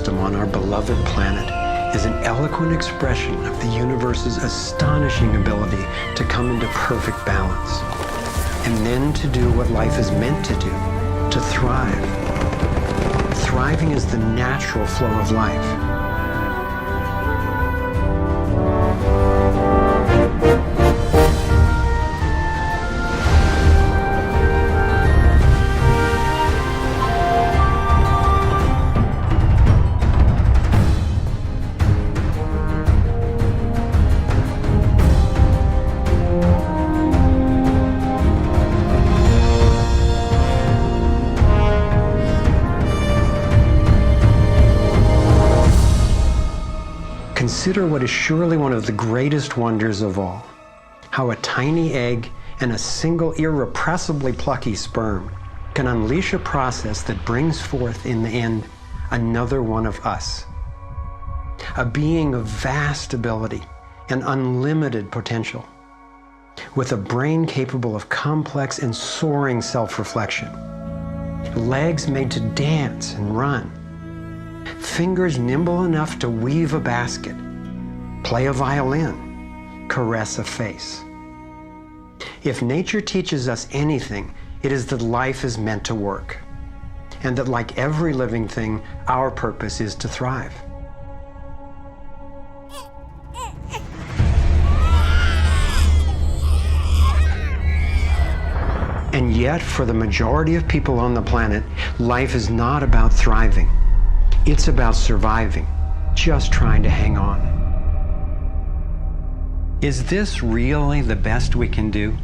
system on our beloved planet is an eloquent expression of the universe's astonishing ability to come into perfect balance, and then to do what life is meant to do, to thrive. Thriving is the natural flow of life. Consider what is surely one of the greatest wonders of all, how a tiny egg and a single irrepressibly plucky sperm can unleash a process that brings forth in the end another one of us. A being of vast ability and unlimited potential, with a brain capable of complex and soaring self-reflection, legs made to dance and run, fingers nimble enough to weave a basket, play a violin, caress a face. If nature teaches us anything, it is that life is meant to work, and that like every living thing, our purpose is to thrive. And yet, for the majority of people on the planet, life is not about thriving. It's about surviving, just trying to hang on. Is this really the best we can do?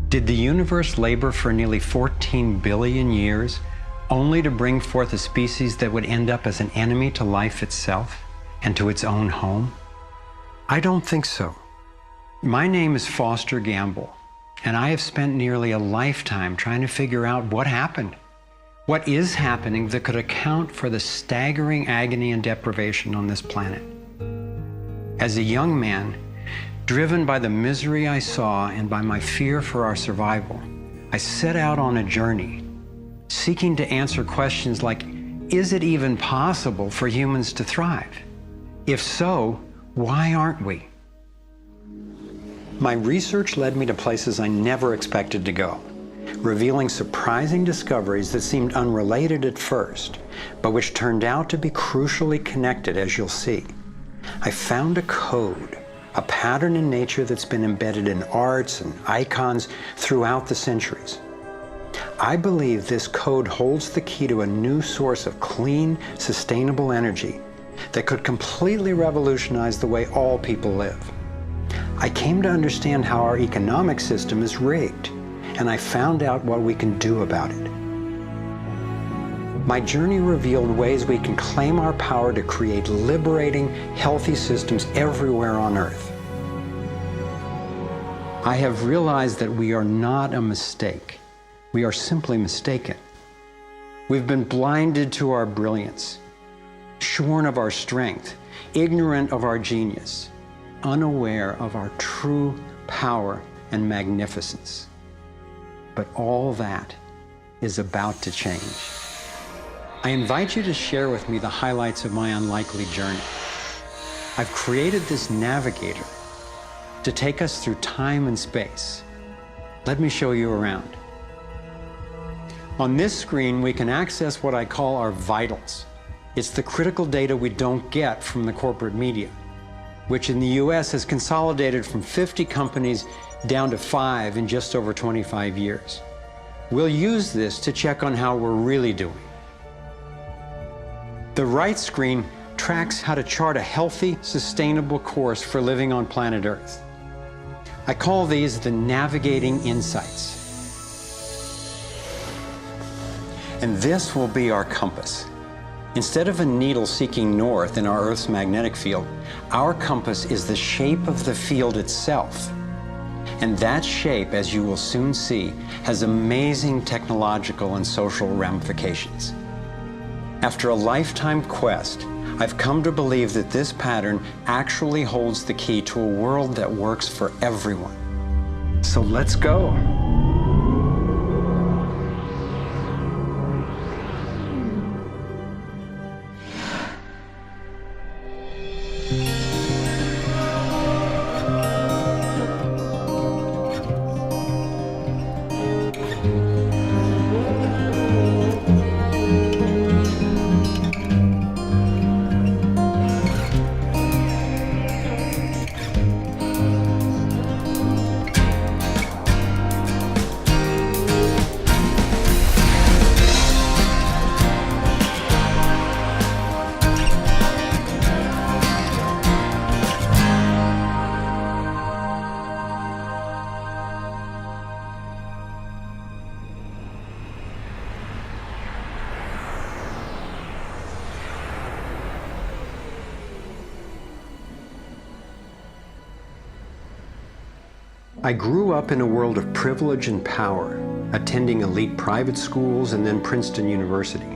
Did the universe labor for nearly 14 billion years only to bring forth a species that would end up as an enemy to life itself and to its own home? I don't think so. My name is Foster Gamble, and I have spent nearly a lifetime trying to figure out what happened. What is happening that could account for the staggering agony and deprivation on this planet? As a young man, driven by the misery I saw and by my fear for our survival, I set out on a journey, seeking to answer questions like, is it even possible for humans to thrive? If so, why aren't we? My research led me to places I never expected to go, revealing surprising discoveries that seemed unrelated at first, but which turned out to be crucially connected, as you'll see. I found a code, a pattern in nature that's been embedded in arts and icons throughout the centuries. I believe this code holds the key to a new source of clean, sustainable energy that could completely revolutionize the way all people live. I came to understand how our economic system is rigged, and I found out what we can do about it. My journey revealed ways we can claim our power to create liberating, healthy systems everywhere on Earth. I have realized that we are not a mistake. We are simply mistaken. We've been blinded to our brilliance, shorn of our strength, ignorant of our genius, unaware of our true power and magnificence. But all that is about to change. I invite you to share with me the highlights of my unlikely journey. I've created this navigator to take us through time and space. Let me show you around. On this screen, we can access what I call our vitals. It's the critical data we don't get from the corporate media, which in the US has consolidated from 50 companies down to 5 in just over 25 years. We'll use this to check on how we're really doing. The right screen tracks how to chart a healthy, sustainable course for living on planet Earth. I call these the navigating insights. And this will be our compass. Instead of a needle seeking north in our Earth's magnetic field, our compass is the shape of the field itself. And that shape, as you will soon see, has amazing technological and social ramifications. After a lifetime quest, I've come to believe that this pattern actually holds the key to a world that works for everyone. So let's go. I grew up in a world of privilege and power, attending elite private schools and then Princeton University.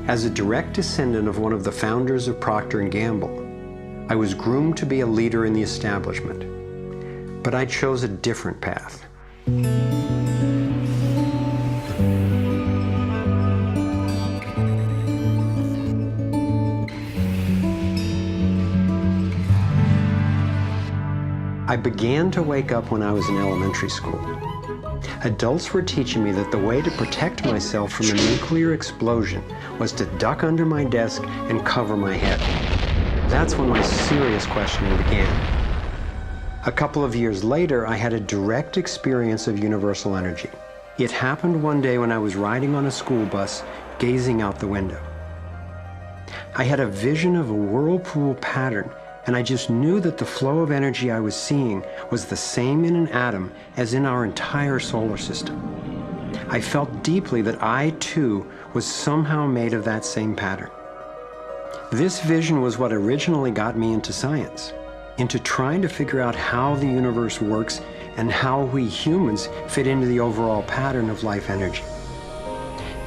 As a direct descendant of one of the founders of Procter & Gamble, I was groomed to be a leader in the establishment. But I chose a different path. I began to wake up when I was in elementary school. Adults were teaching me that the way to protect myself from a nuclear explosion was to duck under my desk and cover my head. That's when my serious questioning began. A couple of years later, I had a direct experience of universal energy. It happened one day when I was riding on a school bus, gazing out the window. I had a vision of a whirlpool pattern, and I just knew that the flow of energy I was seeing was the same in an atom as in our entire solar system. I felt deeply that I, too, was somehow made of that same pattern. This vision was what originally got me into science, into trying to figure out how the universe works and how we humans fit into the overall pattern of life energy.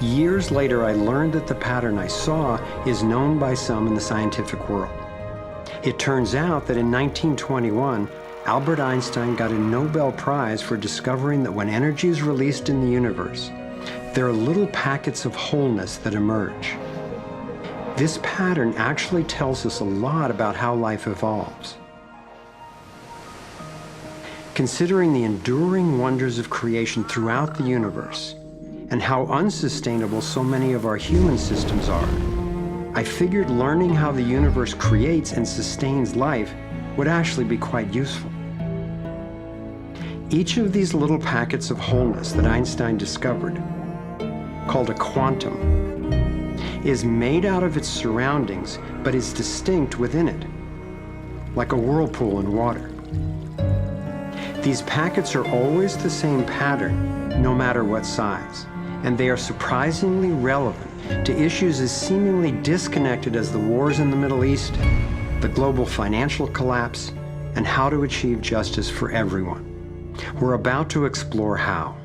Years later, I learned that the pattern I saw is known by some in the scientific world. It turns out that in 1921, Albert Einstein got a Nobel Prize for discovering that when energy is released in the universe, there are little packets of wholeness that emerge. This pattern actually tells us a lot about how life evolves. Considering the enduring wonders of creation throughout the universe and how unsustainable so many of our human systems are, I figured learning how the universe creates and sustains life would actually be quite useful. Each of these little packets of wholeness that Einstein discovered, called a quantum, is made out of its surroundings, but is distinct within it, like a whirlpool in water. These packets are always the same pattern, no matter what size, and they are surprisingly relevant to issues as seemingly disconnected as the wars in the Middle East, the global financial collapse, and how to achieve justice for everyone. We're about to explore how.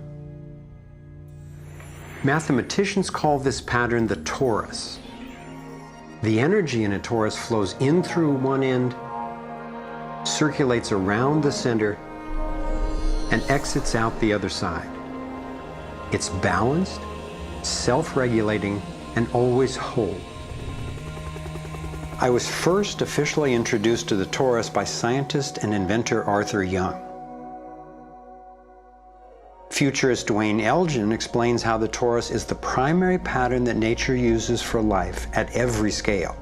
Mathematicians call this pattern the torus. The energy in a torus flows in through one end, circulates around the center, and exits out the other side. It's balanced, self-regulating, and always whole. I was first officially introduced to the torus by scientist and inventor Arthur Young. Futurist Duane Elgin explains how the torus is the primary pattern that nature uses for life at every scale.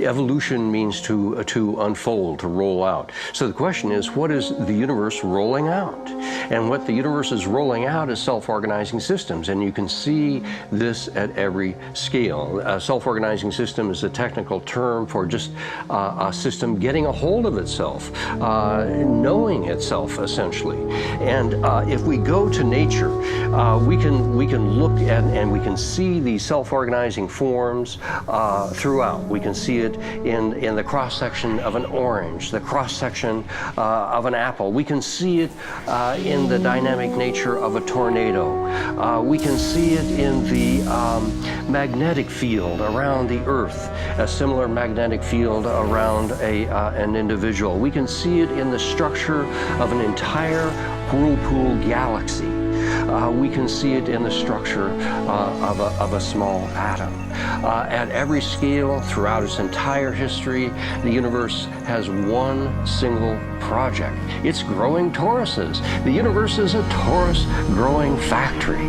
Evolution means to unfold, to roll out. So the question is, what is the universe rolling out? And what the universe is rolling out is self-organizing systems, and you can see this at every scale. A self-organizing system is a technical term for just a system getting a hold of itself, knowing itself, essentially. And if we go to nature, we can look at and we can see these self-organizing forms throughout. We can see it in the cross-section of an orange, the cross-section of an apple. We can see it in the dynamic nature of a tornado. We can see it in the magnetic field around the Earth, a similar magnetic field around an individual. We can see it in the structure of an entire whirlpool galaxy. We can see it in the structure of a small atom. At every scale, throughout its entire history, the universe has one single project. It's growing toruses. The universe is a torus growing factory.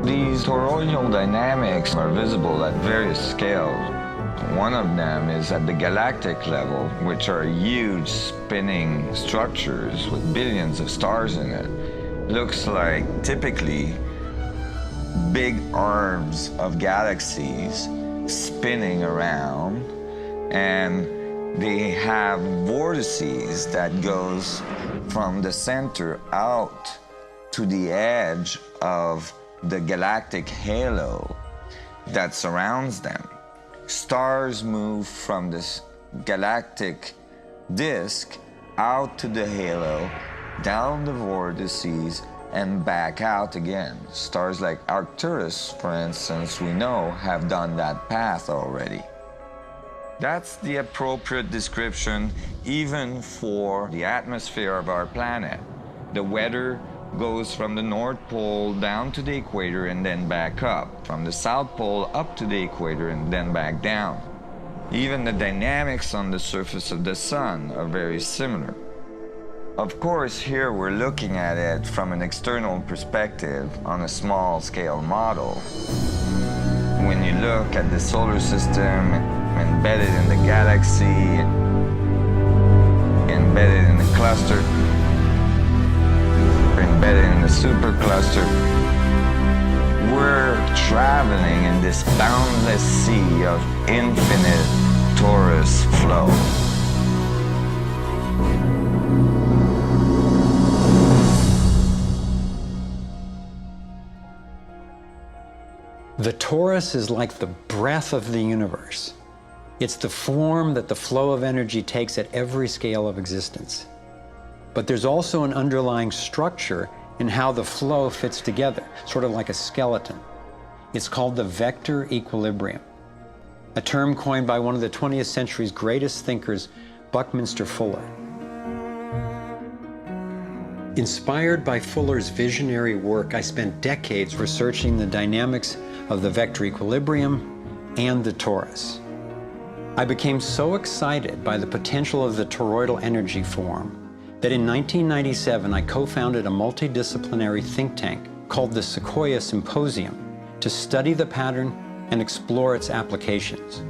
These toroidal dynamics are visible at various scales. One of them is at the galactic level, which are huge spinning structures with billions of stars in it. Looks like typically big arms of galaxies spinning around, and they have vortices that goes from the center out to the edge of the galactic halo that surrounds them. Stars move from this galactic disk out to the halo, down the vortices, and back out again. Stars like Arcturus, for instance, we know have done that path already. That's the appropriate description even for the atmosphere of our planet. The weather goes from the North Pole down to the equator and then back up, from the South Pole up to the equator and then back down. Even the dynamics on the surface of the sun are very similar. Of course, here we're looking at it from an external perspective on a small scale model. When you look at the solar system embedded in the galaxy, embedded in the cluster, embedded in the supercluster, we're traveling in this boundless sea of infinite torus flow. The torus is like the breath of the universe. It's the form that the flow of energy takes at every scale of existence. But there's also an underlying structure in how the flow fits together, sort of like a skeleton. It's called the vector equilibrium, a term coined by one of the 20th century's greatest thinkers, Buckminster Fuller. Inspired by Fuller's visionary work, I spent decades researching the dynamics of the vector equilibrium and the torus. I became so excited by the potential of the toroidal energy form that in 1997 I co-founded a multidisciplinary think tank called the Sequoia Symposium to study the pattern and explore its applications.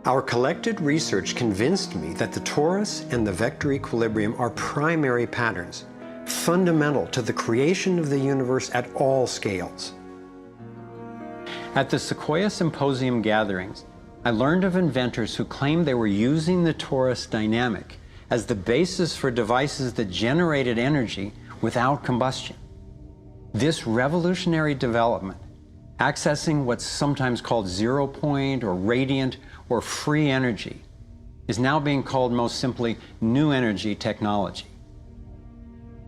Our collected research convinced me that the torus and the vector equilibrium are primary patterns, fundamental to the creation of the universe at all scales. At the Sequoia Symposium gatherings, I learned of inventors who claimed they were using the torus dynamic as the basis for devices that generated energy without combustion. This revolutionary development, accessing what's sometimes called zero point or radiant or free energy, is now being called most simply new energy technology.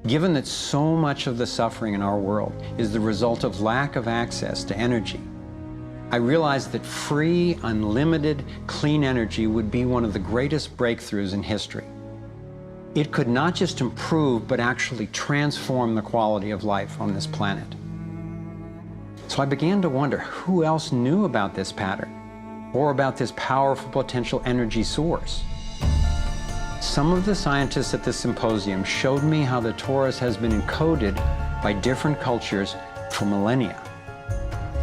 Given that so much of the suffering in our world is the result of lack of access to energy, I realized that free, unlimited, clean energy would be one of the greatest breakthroughs in history. It could not just improve, but actually transform the quality of life on this planet. So I began to wonder who else knew about this pattern or about this powerful potential energy source. Some of the scientists at the symposium showed me how the torus has been encoded by different cultures for millennia.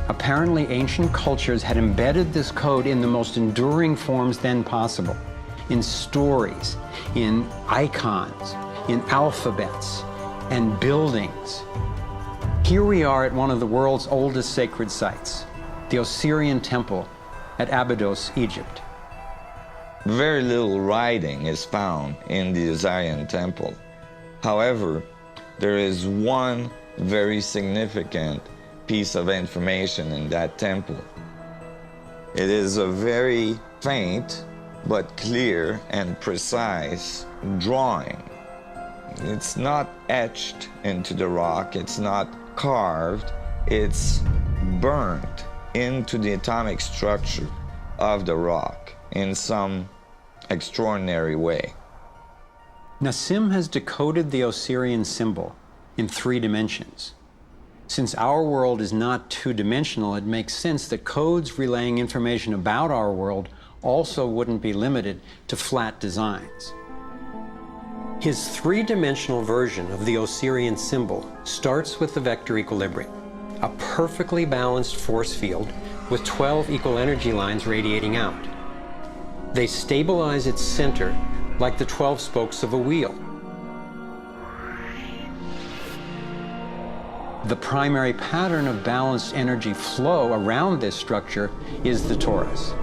Apparently, ancient cultures had embedded this code in the most enduring forms then possible, in stories, in icons, in alphabets, and buildings. Here we are at one of the world's oldest sacred sites, the Osirian Temple at Abydos, Egypt. Very little writing is found in the Osirian Temple. However, there is one very significant piece of information in that temple. It is a very faint but clear and precise drawing. It's not etched into the rock, it's not carved, it's burnt into the atomic structure. of the rock in some extraordinary way. Nassim has decoded the Osirian symbol in 3 dimensions. Since our world is not two-dimensional, it makes sense that codes relaying information about our world also wouldn't be limited to flat designs. His 3-dimensional version of the Osirian symbol starts with the vector equilibrium, a perfectly balanced force field with 12 equal energy lines radiating out. They stabilize its center like the 12 spokes of a wheel. The primary pattern of balanced energy flow around this structure is the torus.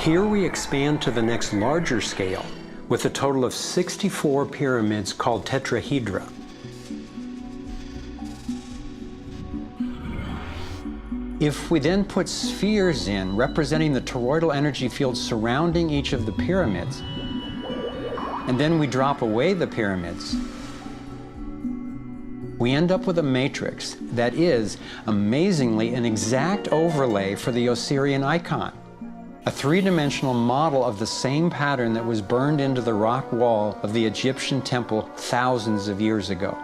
Here we expand to the next larger scale with a total of 64 pyramids called tetrahedra. If we then put spheres in representing the toroidal energy field surrounding each of the pyramids, and then we drop away the pyramids, we end up with a matrix that is, amazingly, an exact overlay for the Osirian icon, a 3-dimensional model of the same pattern that was burned into the rock wall of the Egyptian temple thousands of years ago.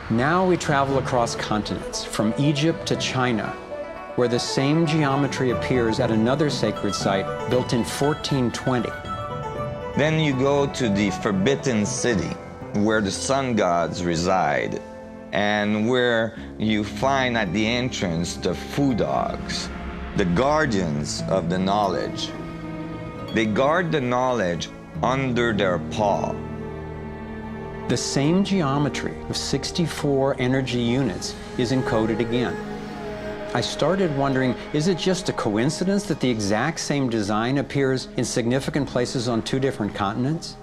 Now we travel across continents, from Egypt to China, where the same geometry appears at another sacred site built in 1420. Then you go to the Forbidden City, where the sun gods reside, and where you find at the entrance the Fu dogs, the guardians of the knowledge. They guard the knowledge under their paw. The same geometry of 64 energy units is encoded again. I started wondering, is it just a coincidence that the exact same design appears in significant places on 2 different continents?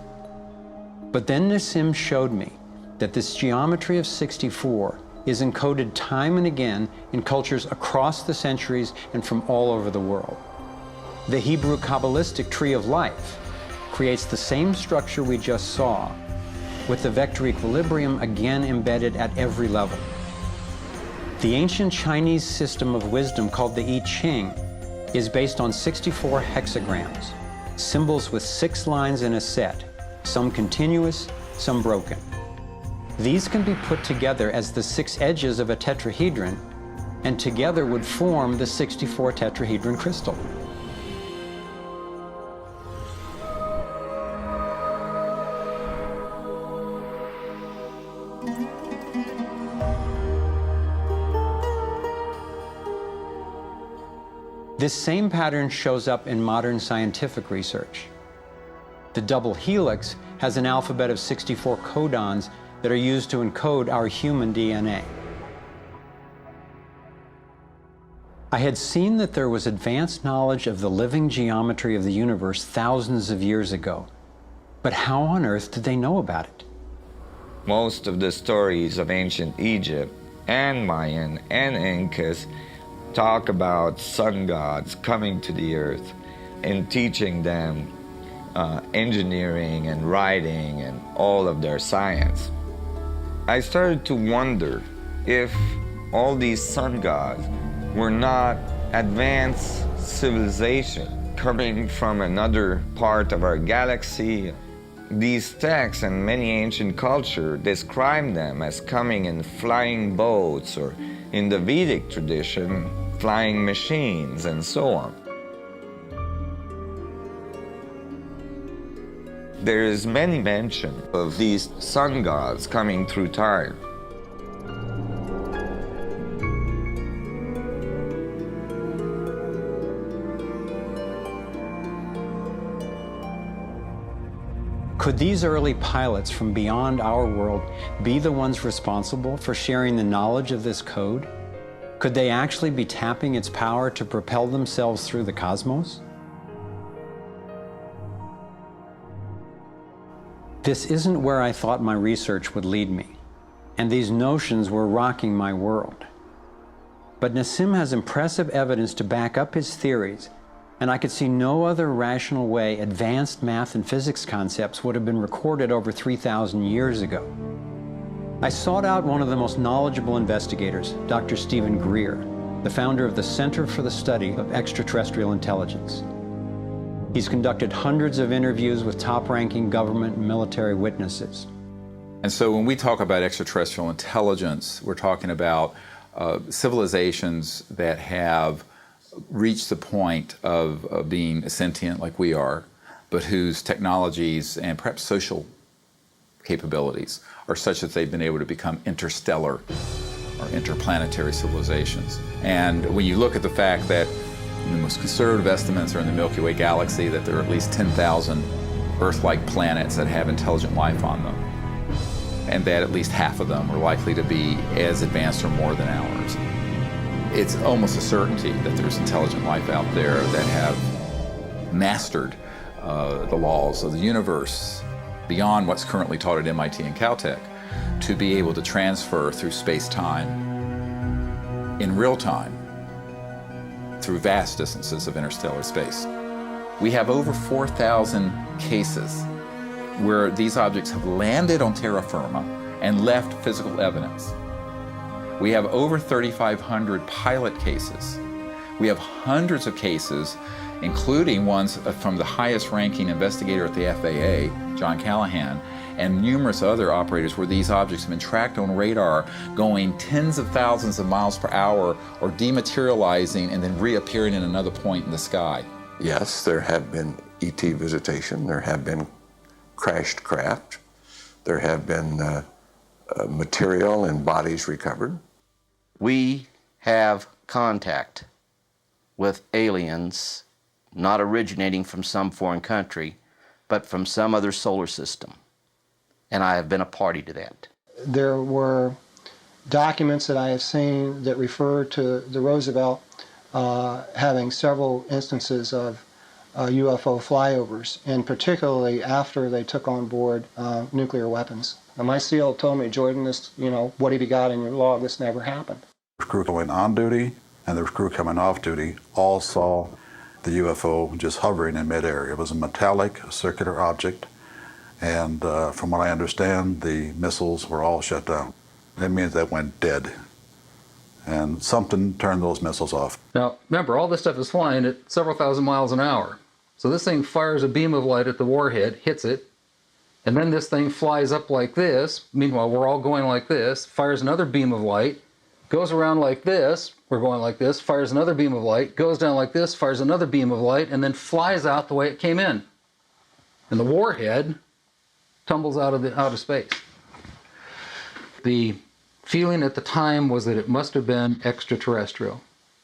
But then Nassim showed me that this geometry of 64 is encoded time and again in cultures across the centuries and from all over the world. The Hebrew Kabbalistic tree of life creates the same structure we just saw, with the vector equilibrium again embedded at every level. The ancient Chinese system of wisdom called the I Ching is based on 64 hexagrams, symbols with 6 lines in a set, some continuous, some broken. These can be put together as the 6 edges of a tetrahedron, and together would form the 64 tetrahedron crystal. This same pattern shows up in modern scientific research. The double helix has an alphabet of 64 codons that are used to encode our human DNA. I had seen that there was advanced knowledge of the living geometry of the universe thousands of years ago, but how on earth did they know about it? Most of the stories of ancient Egypt and Mayan and Incas talk about sun gods coming to the earth and teaching them engineering and writing and all of their science. I started to wonder if all these sun gods were not advanced civilization coming from another part of our galaxy. These texts and many ancient cultures describe them as coming in flying boats, or in the Vedic tradition, flying machines, and so on. There is many mention of these sun gods coming through time. Could these early pilots from beyond our world be the ones responsible for sharing the knowledge of this code? Could they actually be tapping its power to propel themselves through the cosmos? This isn't where I thought my research would lead me, and these notions were rocking my world. But Nassim has impressive evidence to back up his theories, and I could see no other rational way advanced math and physics concepts would have been recorded over 3,000 years ago. I sought out one of the most knowledgeable investigators, Dr. Stephen Greer, the founder of the Center for the Study of Extraterrestrial Intelligence. He's conducted hundreds of interviews with top-ranking government and military witnesses. And so when we talk about extraterrestrial intelligence, we're talking about civilizations that have reached the point of being sentient like we are, but whose technologies and perhaps social capabilities are such that they've been able to become interstellar or interplanetary civilizations. And when you look at the fact that the most conservative estimates are in the Milky Way galaxy that there are at least 10,000 Earth-like planets that have intelligent life on them, and that at least half of them are likely to be as advanced or more than ours, it's almost a certainty that there's intelligent life out there that have mastered the laws of the universe beyond what's currently taught at MIT and Caltech, to be able to transfer through space-time in real time through vast distances of interstellar space. We have over 4,000 cases where these objects have landed on terra firma and left physical evidence. We have over 3,500 pilot cases. We have hundreds of cases, including ones from the highest ranking investigator at the FAA, John Callahan, and numerous other operators where these objects have been tracked on radar going tens of thousands of miles per hour or dematerializing and then reappearing in another point in the sky. Yes, there have been ET visitation, there have been crashed craft, there have been material and bodies recovered. We have contact with aliens not originating from some foreign country, but from some other solar system. And I have been a party to that. There were documents that I have seen that refer to the Roosevelt having several instances of UFO flyovers, and particularly after they took on board nuclear weapons. And my SEAL told me, Jordan, this, what have you got in your log? This never happened. The crew going on duty and the crew coming off duty all saw the UFO just hovering in midair. It was a metallic circular object, and from what I understand, the missiles were all shut down. That means they went dead, and something turned those missiles off. Now, remember, all this stuff is flying at several thousand miles an hour. So this thing fires a beam of light at the warhead, hits it, and then this thing flies up like this. Meanwhile, we're all going like this, fires another beam of light, goes around like this, we're going like this, fires another beam of light, goes down like this, fires another beam of light, and then flies out the way it came in. And the warhead tumbles out of space. The feeling at the time was that it must have been extraterrestrial.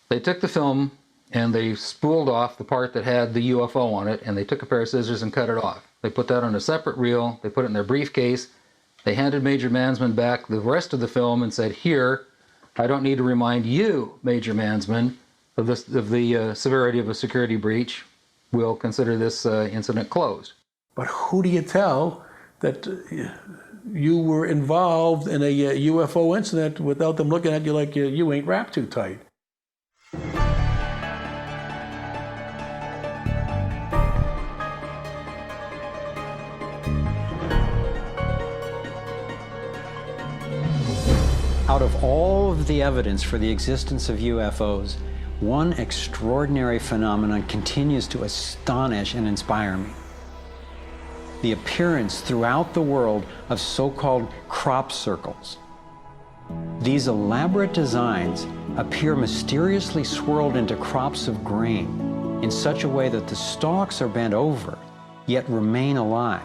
They took the film and they spooled off the part that had the UFO on it, and they took a pair of scissors and cut it off. They put that on a separate reel, they put it in their briefcase, they handed Major Mansman back the rest of the film and said, "Here, I don't need to remind you, Major Mansman, of the severity of a security breach. We'll consider this incident closed." But who do you tell that you were involved in a UFO incident without them looking at you like you ain't wrapped too tight? Out of all of the evidence for the existence of UFOs, one extraordinary phenomenon continues to astonish and inspire me. The appearance throughout the world of so-called crop circles. These elaborate designs appear mysteriously swirled into crops of grain in such a way that the stalks are bent over, yet remain alive.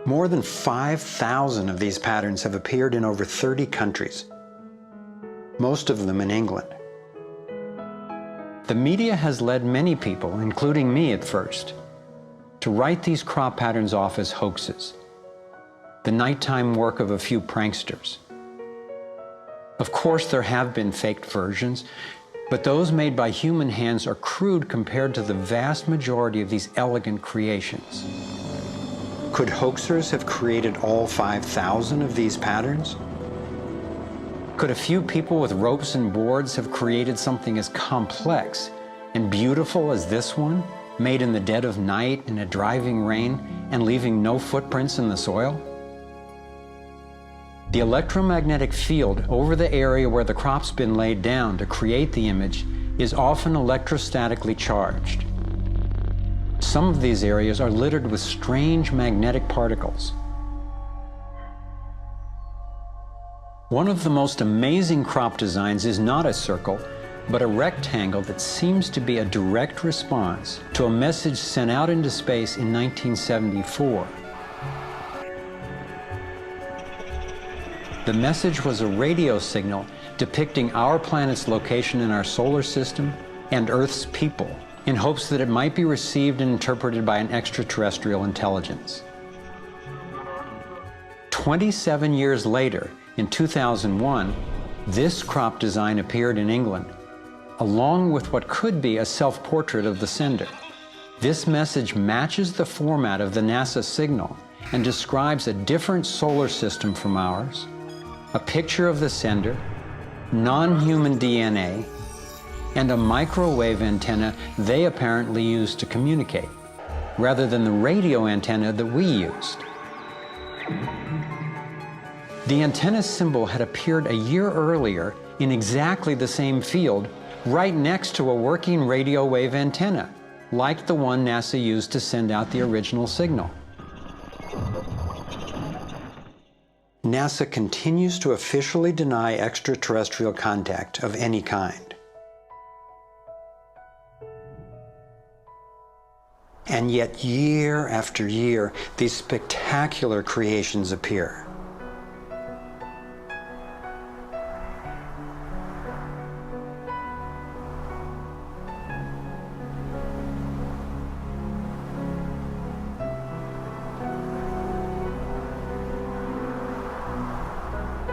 More than 5,000 of these patterns have appeared in over 30 countries, most of them in England. The media has led many people, including me at first, to write these crop patterns off as hoaxes, the nighttime work of a few pranksters. Of course, there have been faked versions, but those made by human hands are crude compared to the vast majority of these elegant creations. Could hoaxers have created all 5,000 of these patterns? Could a few people with ropes and boards have created something as complex and beautiful as this one, made in the dead of night in a driving rain and leaving no footprints in the soil? The electromagnetic field over the area where the crop's been laid down to create the image is often electrostatically charged. Some of these areas are littered with strange magnetic particles. One of the most amazing crop designs is not a circle, but a rectangle that seems to be a direct response to a message sent out into space in 1974. The message was a radio signal depicting our planet's location in our solar system and Earth's people, in hopes that it might be received and interpreted by an extraterrestrial intelligence. 27 years later, in 2001, this crop design appeared in England, along with what could be a self-portrait of the sender. This message matches the format of the NASA signal and describes a different solar system from ours, a picture of the sender, non-human DNA, and a microwave antenna they apparently used to communicate, rather than the radio antenna that we used. The antenna symbol had appeared a year earlier in exactly the same field, right next to a working radio wave antenna, like the one NASA used to send out the original signal. NASA continues to officially deny extraterrestrial contact of any kind. And yet, year after year, these spectacular creations appear.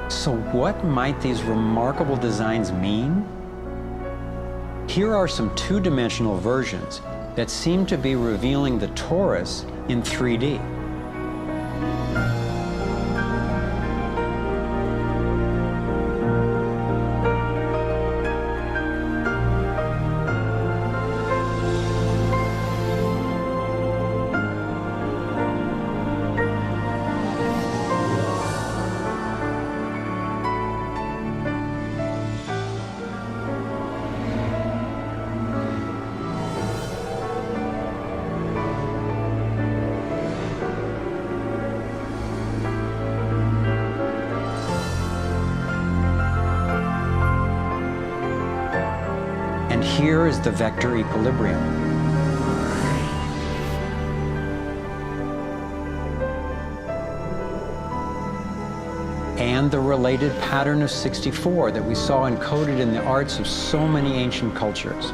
So what might these remarkable designs mean? Here are some two-dimensional versions that seem to be revealing the torus in 3D. Here is the vector equilibrium. And the related pattern of 64 that we saw encoded in the arts of so many ancient cultures.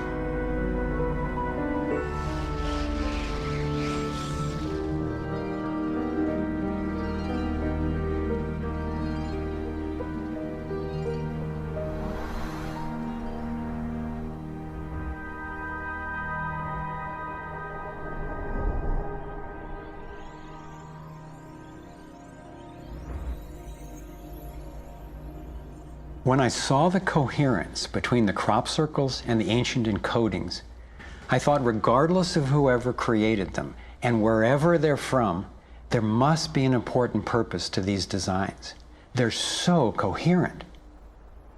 When I saw the coherence between the crop circles and the ancient encodings, I thought regardless of whoever created them and wherever they're from, there must be an important purpose to these designs. They're so coherent.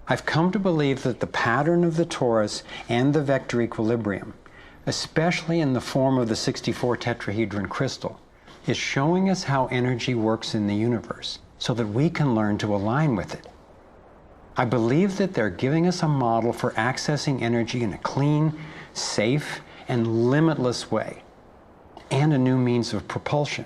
I've come to believe that the pattern of the torus and the vector equilibrium, especially in the form of the 64 tetrahedron crystal, is showing us how energy works in the universe so that we can learn to align with it. I believe that they're giving us a model for accessing energy in a clean, safe, and limitless way, and a new means of propulsion.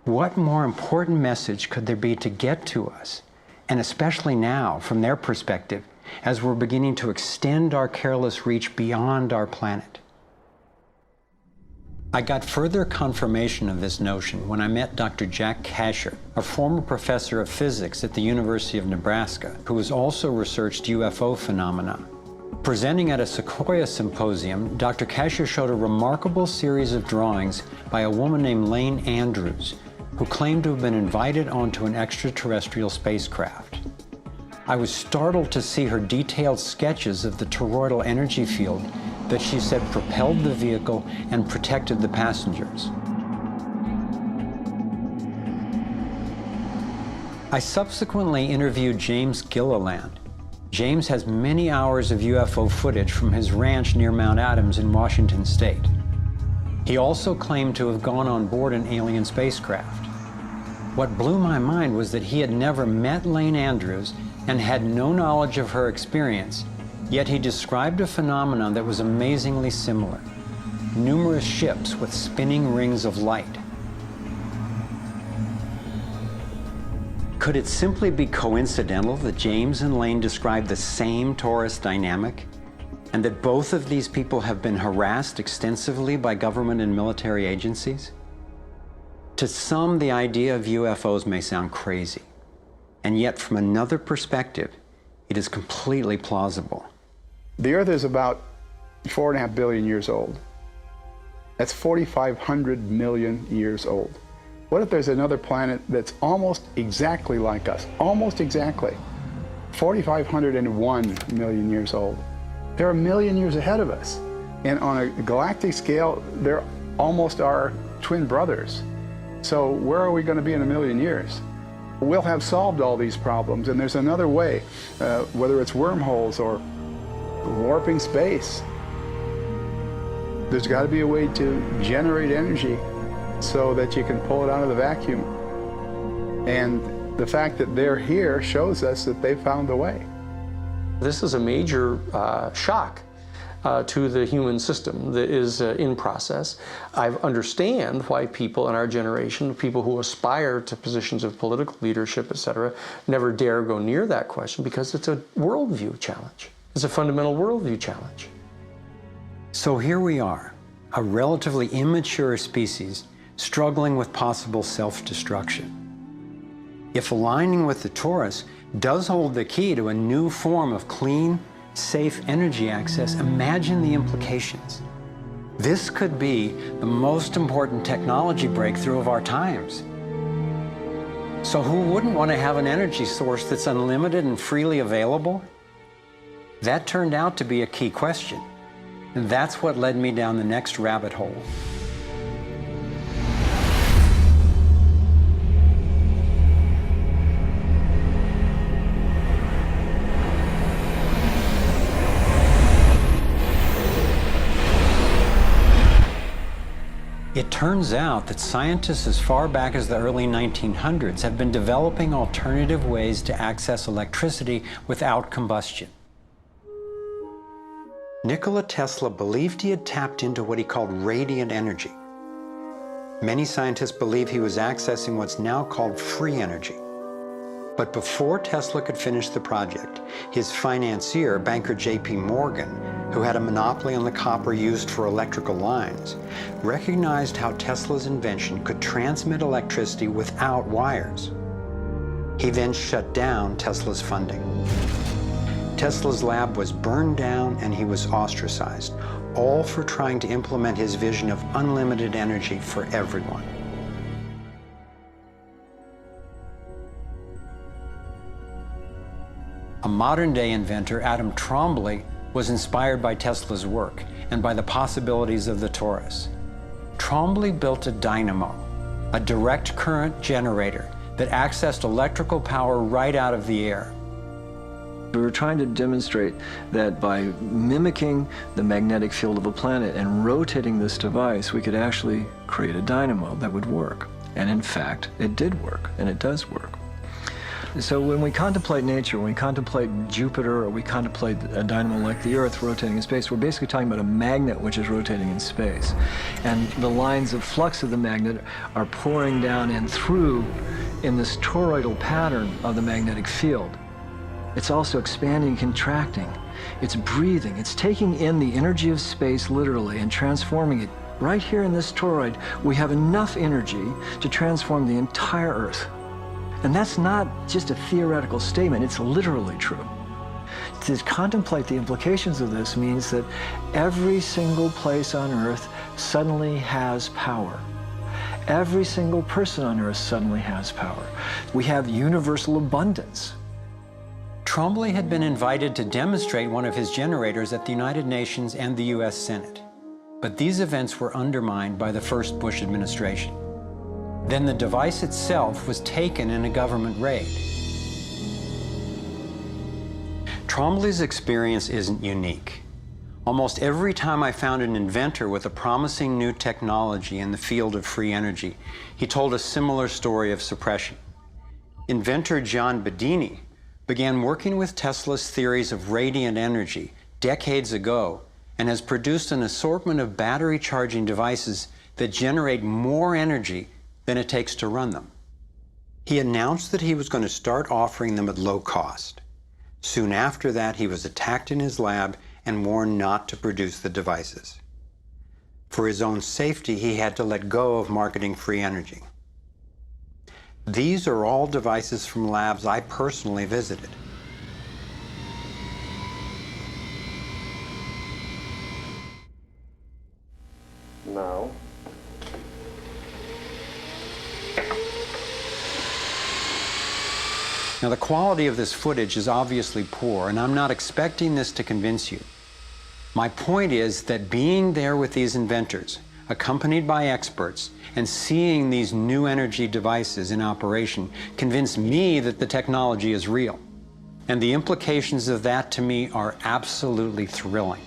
What more important message could there be to get to us, and especially now, from their perspective, as we're beginning to extend our careless reach beyond our planet? I got further confirmation of this notion when I met Dr. Jack Kasher, a former professor of physics at the University of Nebraska, who has also researched UFO phenomena. Presenting at a Sequoia Symposium, Dr. Kasher showed a remarkable series of drawings by a woman named Lane Andrews, who claimed to have been invited onto an extraterrestrial spacecraft. I was startled to see her detailed sketches of the toroidal energy field that she said propelled the vehicle and protected the passengers. I subsequently interviewed James Gilliland. James has many hours of UFO footage from his ranch near Mount Adams in Washington State. He also claimed to have gone on board an alien spacecraft. What blew my mind was that he had never met Lane Andrews and had no knowledge of her experience, yet he described a phenomenon that was amazingly similar: numerous ships with spinning rings of light. Could it simply be coincidental that James and Lane described the same Torus dynamic, and that both of these people have been harassed extensively by government and military agencies? To some, the idea of UFOs may sound crazy, and yet from another perspective, it is completely plausible. The Earth is about 4.5 billion years old. That's 4,500 million years old. What if there's another planet that's almost exactly like us? Almost exactly. 4,501 million years old. They're 1 million years ahead of us. And on a galactic scale, they're almost our twin brothers. So where are we going to be in 1 million years? We'll have solved all these problems, and there's another way, whether it's wormholes or warping space. There's got to be a way to generate energy so that you can pull it out of the vacuum. And the fact that they're here shows us that they found a way. This is a major shock to the human system that is in process. I understand why people in our generation, people who aspire to positions of political leadership, etc., never dare go near that question, because it's a worldview challenge. It's a fundamental worldview challenge. So here we are, a relatively immature species struggling with possible self-destruction. If aligning with the Torus does hold the key to a new form of clean, safe energy access, imagine the implications. This could be the most important technology breakthrough of our times. So who wouldn't want to have an energy source that's unlimited and freely available? That turned out to be a key question, and that's what led me down the next rabbit hole. It turns out that scientists as far back as the early 1900s have been developing alternative ways to access electricity without combustion. Nikola Tesla believed he had tapped into what he called radiant energy. Many scientists believe he was accessing what's now called free energy. But before Tesla could finish the project, his financier, banker J.P. Morgan, who had a monopoly on the copper used for electrical lines, recognized how Tesla's invention could transmit electricity without wires. He then shut down Tesla's funding. Tesla's lab was burned down and he was ostracized, all for trying to implement his vision of unlimited energy for everyone. A modern-day inventor, Adam Trombly, was inspired by Tesla's work and by the possibilities of the Torus. Trombly built a dynamo, a direct current generator that accessed electrical power right out of the air. We were trying to demonstrate that by mimicking the magnetic field of a planet and rotating this device, we could actually create a dynamo that would work. And in fact, it did work, and it does work. So when we contemplate nature, when we contemplate Jupiter, or we contemplate a dynamo like the Earth rotating in space, we're basically talking about a magnet which is rotating in space. And the lines of flux of the magnet are pouring down and through in this toroidal pattern of the magnetic field. It's also expanding and contracting. It's breathing. It's taking in the energy of space literally and transforming it. Right here in this toroid, we have enough energy to transform the entire Earth. And that's not just a theoretical statement, it's literally true. To contemplate the implications of this means that every single place on Earth suddenly has power. Every single person on Earth suddenly has power. We have universal abundance. Trombly had been invited to demonstrate one of his generators at the United Nations and the US Senate. But these events were undermined by the first Bush administration. Then the device itself was taken in a government raid. Trombly's experience isn't unique. Almost every time I found an inventor with a promising new technology in the field of free energy, he told a similar story of suppression. Inventor John Bedini began working with Tesla's theories of radiant energy decades ago and has produced an assortment of battery charging devices that generate more energy than it takes to run them. He announced that he was going to start offering them at low cost. Soon after that, he was attacked in his lab and warned not to produce the devices. For his own safety, he had to let go of marketing free energy. These are all devices from labs I personally visited. Now. Now, the quality of this footage is obviously poor, and I'm not expecting this to convince you. My point is that being there with these inventors, accompanied by experts, and seeing these new energy devices in operation convinced me that the technology is real. And the implications of that to me are absolutely thrilling.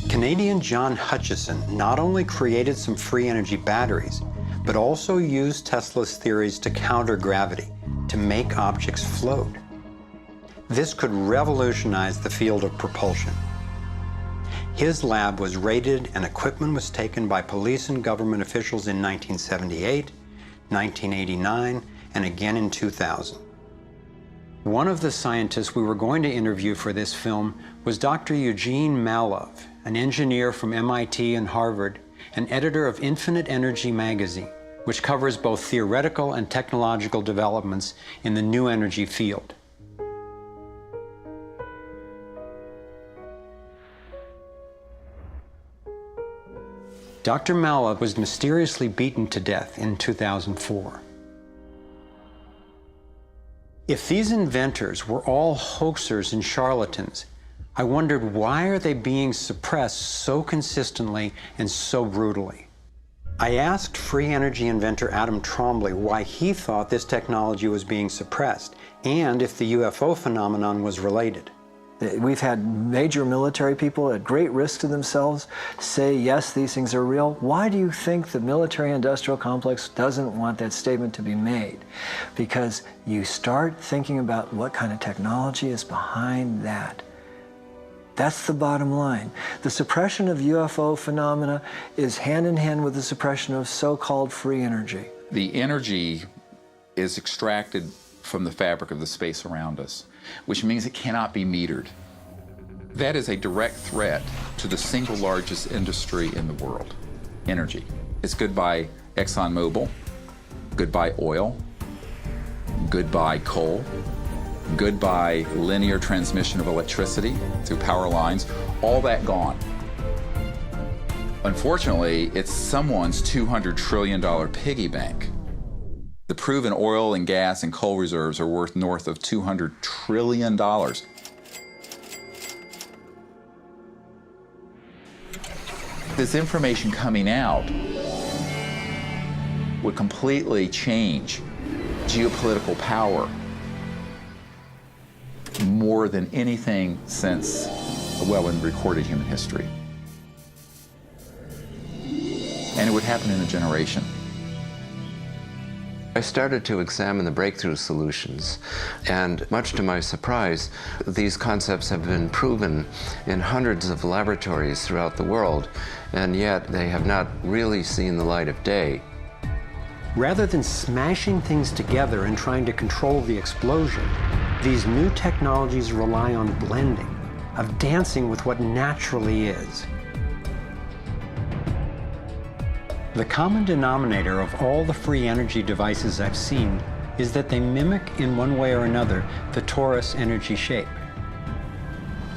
Canadian John Hutchison not only created some free energy batteries, but also used Tesla's theories to counter gravity, to make objects float. This could revolutionize the field of propulsion. His lab was raided and equipment was taken by police and government officials in 1978, 1989, and again in 2000. One of the scientists we were going to interview for this film was Dr. Eugene Malov, an engineer from MIT and Harvard, and editor of Infinite Energy magazine, which covers both theoretical and technological developments in the new energy field. Dr. Malov was mysteriously beaten to death in 2004. If these inventors were all hoaxers and charlatans, I wondered, why are they being suppressed so consistently and so brutally? I asked free energy inventor Adam Trombly why he thought this technology was being suppressed, and if the UFO phenomenon was related. We've had major military people at great risk to themselves say, yes, these things are real. Why do you think the military-industrial complex doesn't want that statement to be made? Because you start thinking about what kind of technology is behind that. That's the bottom line. The suppression of UFO phenomena is hand in hand with the suppression of so-called free energy. The energy is extracted from the fabric of the space around us, which means it cannot be metered. That is a direct threat to the single largest industry in the world, energy. It's goodbye ExxonMobil, goodbye oil, goodbye coal, goodbye linear transmission of electricity through power lines, all that gone. Unfortunately, it's someone's $200 trillion piggy bank. The proven oil and gas and coal reserves are worth north of $200 trillion. This information coming out would completely change geopolitical power more than anything since, well, in recorded human history. And it would happen in a generation. I started to examine the breakthrough solutions, and much to my surprise, these concepts have been proven in hundreds of laboratories throughout the world, and yet they have not really seen the light of day. Rather than smashing things together and trying to control the explosion, these new technologies rely on blending, of dancing with what naturally is. The common denominator of all the free energy devices I've seen is that they mimic, in one way or another, the torus energy shape.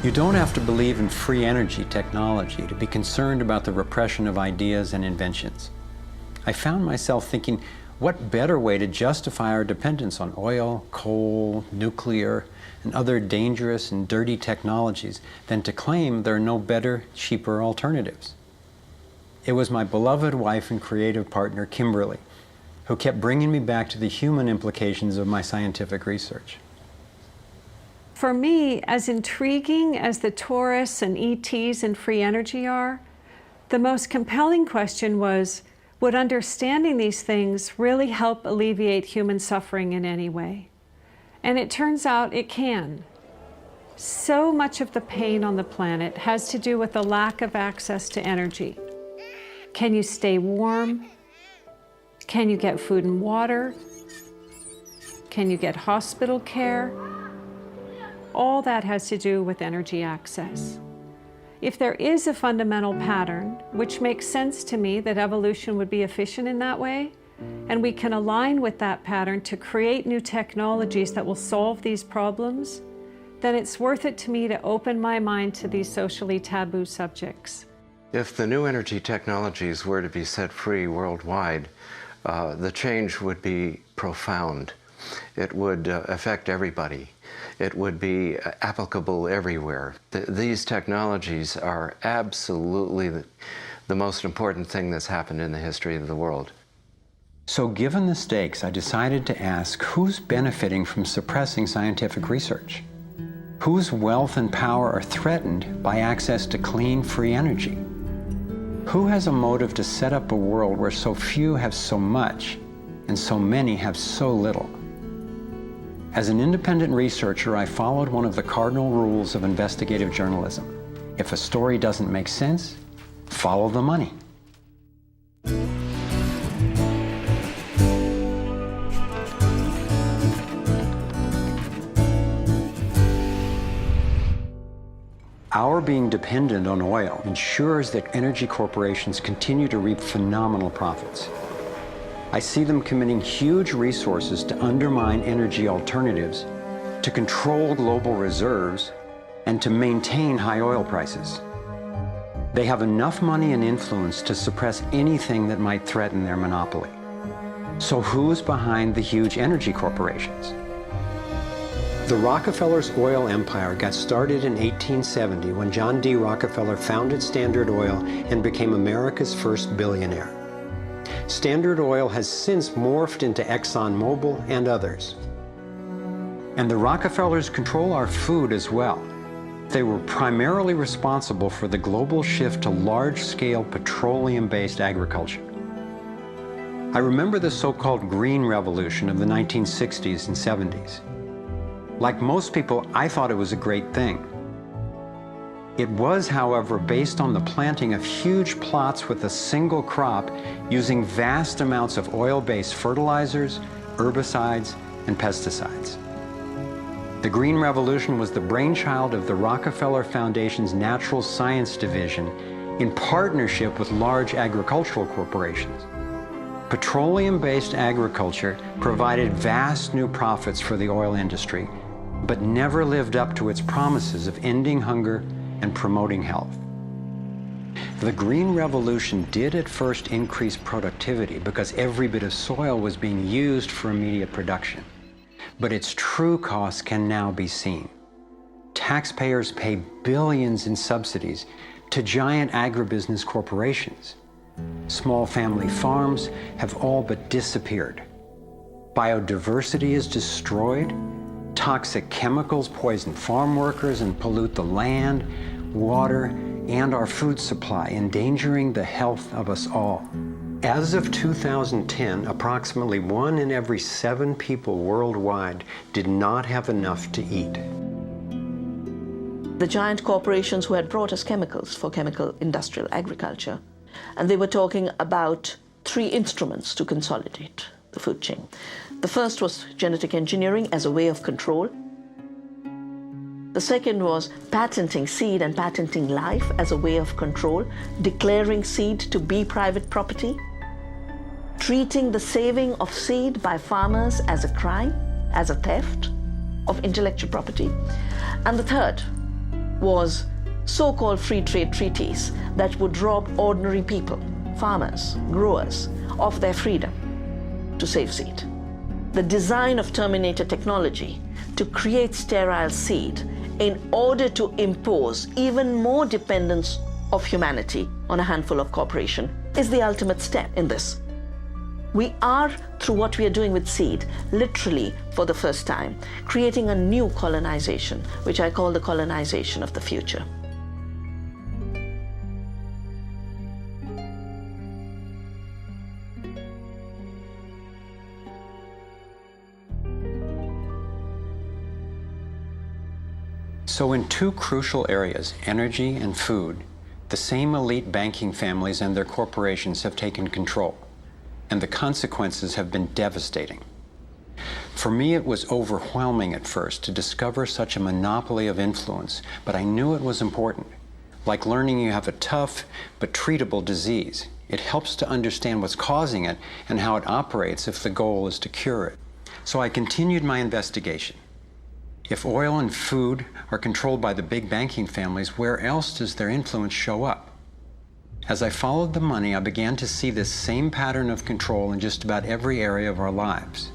You don't have to believe in free energy technology to be concerned about the repression of ideas and inventions. I found myself thinking, what better way to justify our dependence on oil, coal, nuclear, and other dangerous and dirty technologies than to claim there are no better, cheaper alternatives? It was my beloved wife and creative partner, Kimberly, who kept bringing me back to the human implications of my scientific research. For me, as intriguing as the Torus and ETs and free energy are, the most compelling question was, would understanding these things really help alleviate human suffering in any way? And it turns out it can. So much of the pain on the planet has to do with the lack of access to energy. Can you stay warm? Can you get food and water? Can you get hospital care? All that has to do with energy access. If there is a fundamental pattern, which makes sense to me that evolution would be efficient in that way, and we can align with that pattern to create new technologies that will solve these problems, then it's worth it to me to open my mind to these socially taboo subjects. If the new energy technologies were to be set free worldwide, the change would be profound. It would affect everybody. It would be applicable everywhere. These technologies are absolutely the most important thing that's happened in the history of the world. So given the stakes, I decided to ask who's benefiting from suppressing scientific research? Whose wealth and power are threatened by access to clean, free energy? Who has a motive to set up a world where so few have so much and so many have so little? As an independent researcher, I followed one of the cardinal rules of investigative journalism. If a story doesn't make sense, follow the money. Our being dependent on oil ensures that energy corporations continue to reap phenomenal profits. I see them committing huge resources to undermine energy alternatives, to control global reserves, and to maintain high oil prices. They have enough money and influence to suppress anything that might threaten their monopoly. So who's behind the huge energy corporations? The Rockefellers' oil empire got started in 1870 when John D. Rockefeller founded Standard Oil and became America's first billionaire. Standard Oil has since morphed into ExxonMobil and others. And the Rockefellers control our food as well. They were primarily responsible for the global shift to large-scale petroleum-based agriculture. I remember the so-called Green Revolution of the 1960s and 70s. Like most people, I thought it was a great thing. It was, however, based on the planting of huge plots with a single crop using vast amounts of oil-based fertilizers, herbicides, and pesticides. The Green Revolution was the brainchild of the Rockefeller Foundation's Natural Science Division in partnership with large agricultural corporations. Petroleum-based agriculture provided vast new profits for the oil industry, but never lived up to its promises of ending hunger and promoting health. The Green Revolution did at first increase productivity because every bit of soil was being used for immediate production. But its true costs can now be seen. Taxpayers pay billions in subsidies to giant agribusiness corporations. Small family farms have all but disappeared. Biodiversity is destroyed. Toxic chemicals poison farm workers and pollute the land, water, and our food supply, endangering the health of us all. As of 2010, approximately 1 in every 7 people worldwide did not have enough to eat. The giant corporations who had brought us chemicals for chemical industrial agriculture, and they were talking about 3 instruments to consolidate the food chain. The first was genetic engineering as a way of control. The second was patenting seed and patenting life as a way of control, declaring seed to be private property, treating the saving of seed by farmers as a crime, as a theft of intellectual property. And the third was so-called free trade treaties that would rob ordinary people, farmers, growers, of their freedom to save seed. The design of Terminator technology to create sterile seed in order to impose even more dependence of humanity on a handful of corporations is the ultimate step in this. We are, through what we are doing with seed, literally for the first time, creating a new colonization, which I call the colonization of the future. So in two crucial areas, energy and food, the same elite banking families and their corporations have taken control, and the consequences have been devastating. For me, it was overwhelming at first to discover such a monopoly of influence, but I knew it was important. Like learning you have a tough but treatable disease. It helps to understand what's causing it and how it operates if the goal is to cure it. So I continued my investigation. If oil and food are controlled by the big banking families, where else does their influence show up? As I followed the money, I began to see this same pattern of control in just about every area of our lives.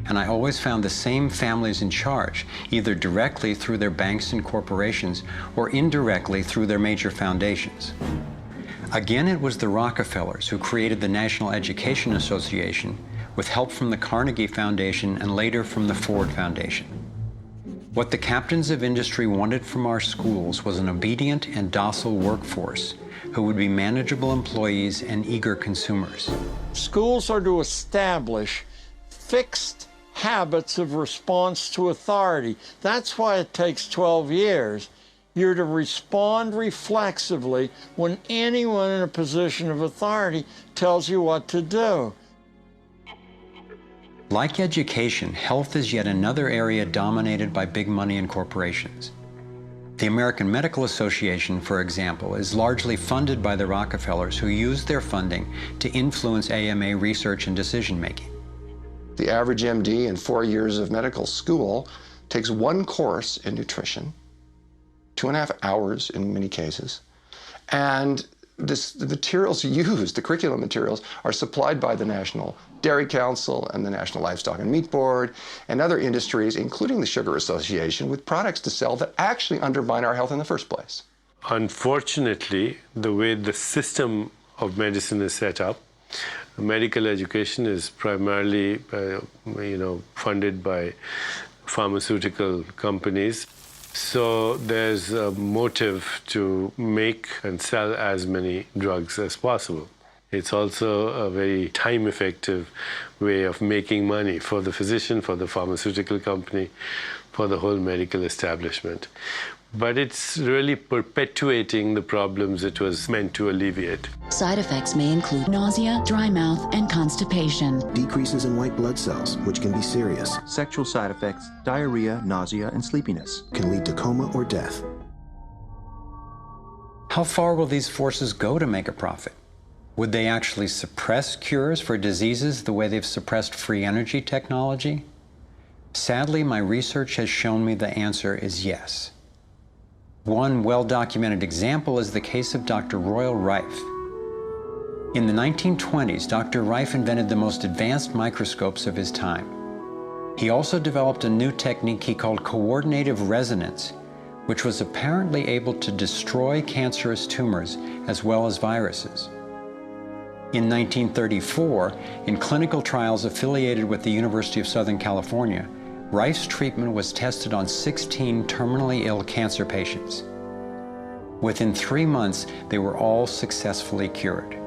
And I always found the same families in charge, either directly through their banks and corporations or indirectly through their major foundations. Again, it was the Rockefellers who created the National Education Association with help from the Carnegie Foundation and later from the Ford Foundation. What the captains of industry wanted from our schools was an obedient and docile workforce who would be manageable employees and eager consumers. Schools are to establish fixed habits of response to authority. That's why it takes 12 years. You're to respond reflexively when anyone in a position of authority tells you what to do. Like education, health is yet another area dominated by big money and corporations. The American Medical Association, for example, is largely funded by the Rockefellers, who use their funding to influence AMA research and decision-making. The average MD in 4 years of medical school takes one course in nutrition, 2.5 hours in many cases, and the materials used, the curriculum materials, are supplied by the National Dairy Council and the National Livestock and Meat Board and other industries, including the Sugar Association, with products to sell that actually undermine our health in the first place. Unfortunately, the way the system of medicine is set up, medical education is primarily funded by pharmaceutical companies. So there's a motive to make and sell as many drugs as possible. It's also a very time-effective way of making money for the physician, for the pharmaceutical company, for the whole medical establishment. But it's really perpetuating the problems it was meant to alleviate. Side effects may include nausea, dry mouth, and constipation. Decreases in white blood cells, which can be serious. Sexual side effects, diarrhea, nausea, and sleepiness. Can lead to coma or death. How far will these forces go to make a profit? Would they actually suppress cures for diseases the way they've suppressed free energy technology? Sadly, my research has shown me the answer is yes. One well-documented example is the case of Dr. Royal Rife. In the 1920s, Dr. Rife invented the most advanced microscopes of his time. He also developed a new technique he called coordinative resonance, which was apparently able to destroy cancerous tumors as well as viruses. In 1934, in clinical trials affiliated with the University of Southern California, Rife's treatment was tested on 16 terminally ill cancer patients. Within 3 months, they were all successfully cured.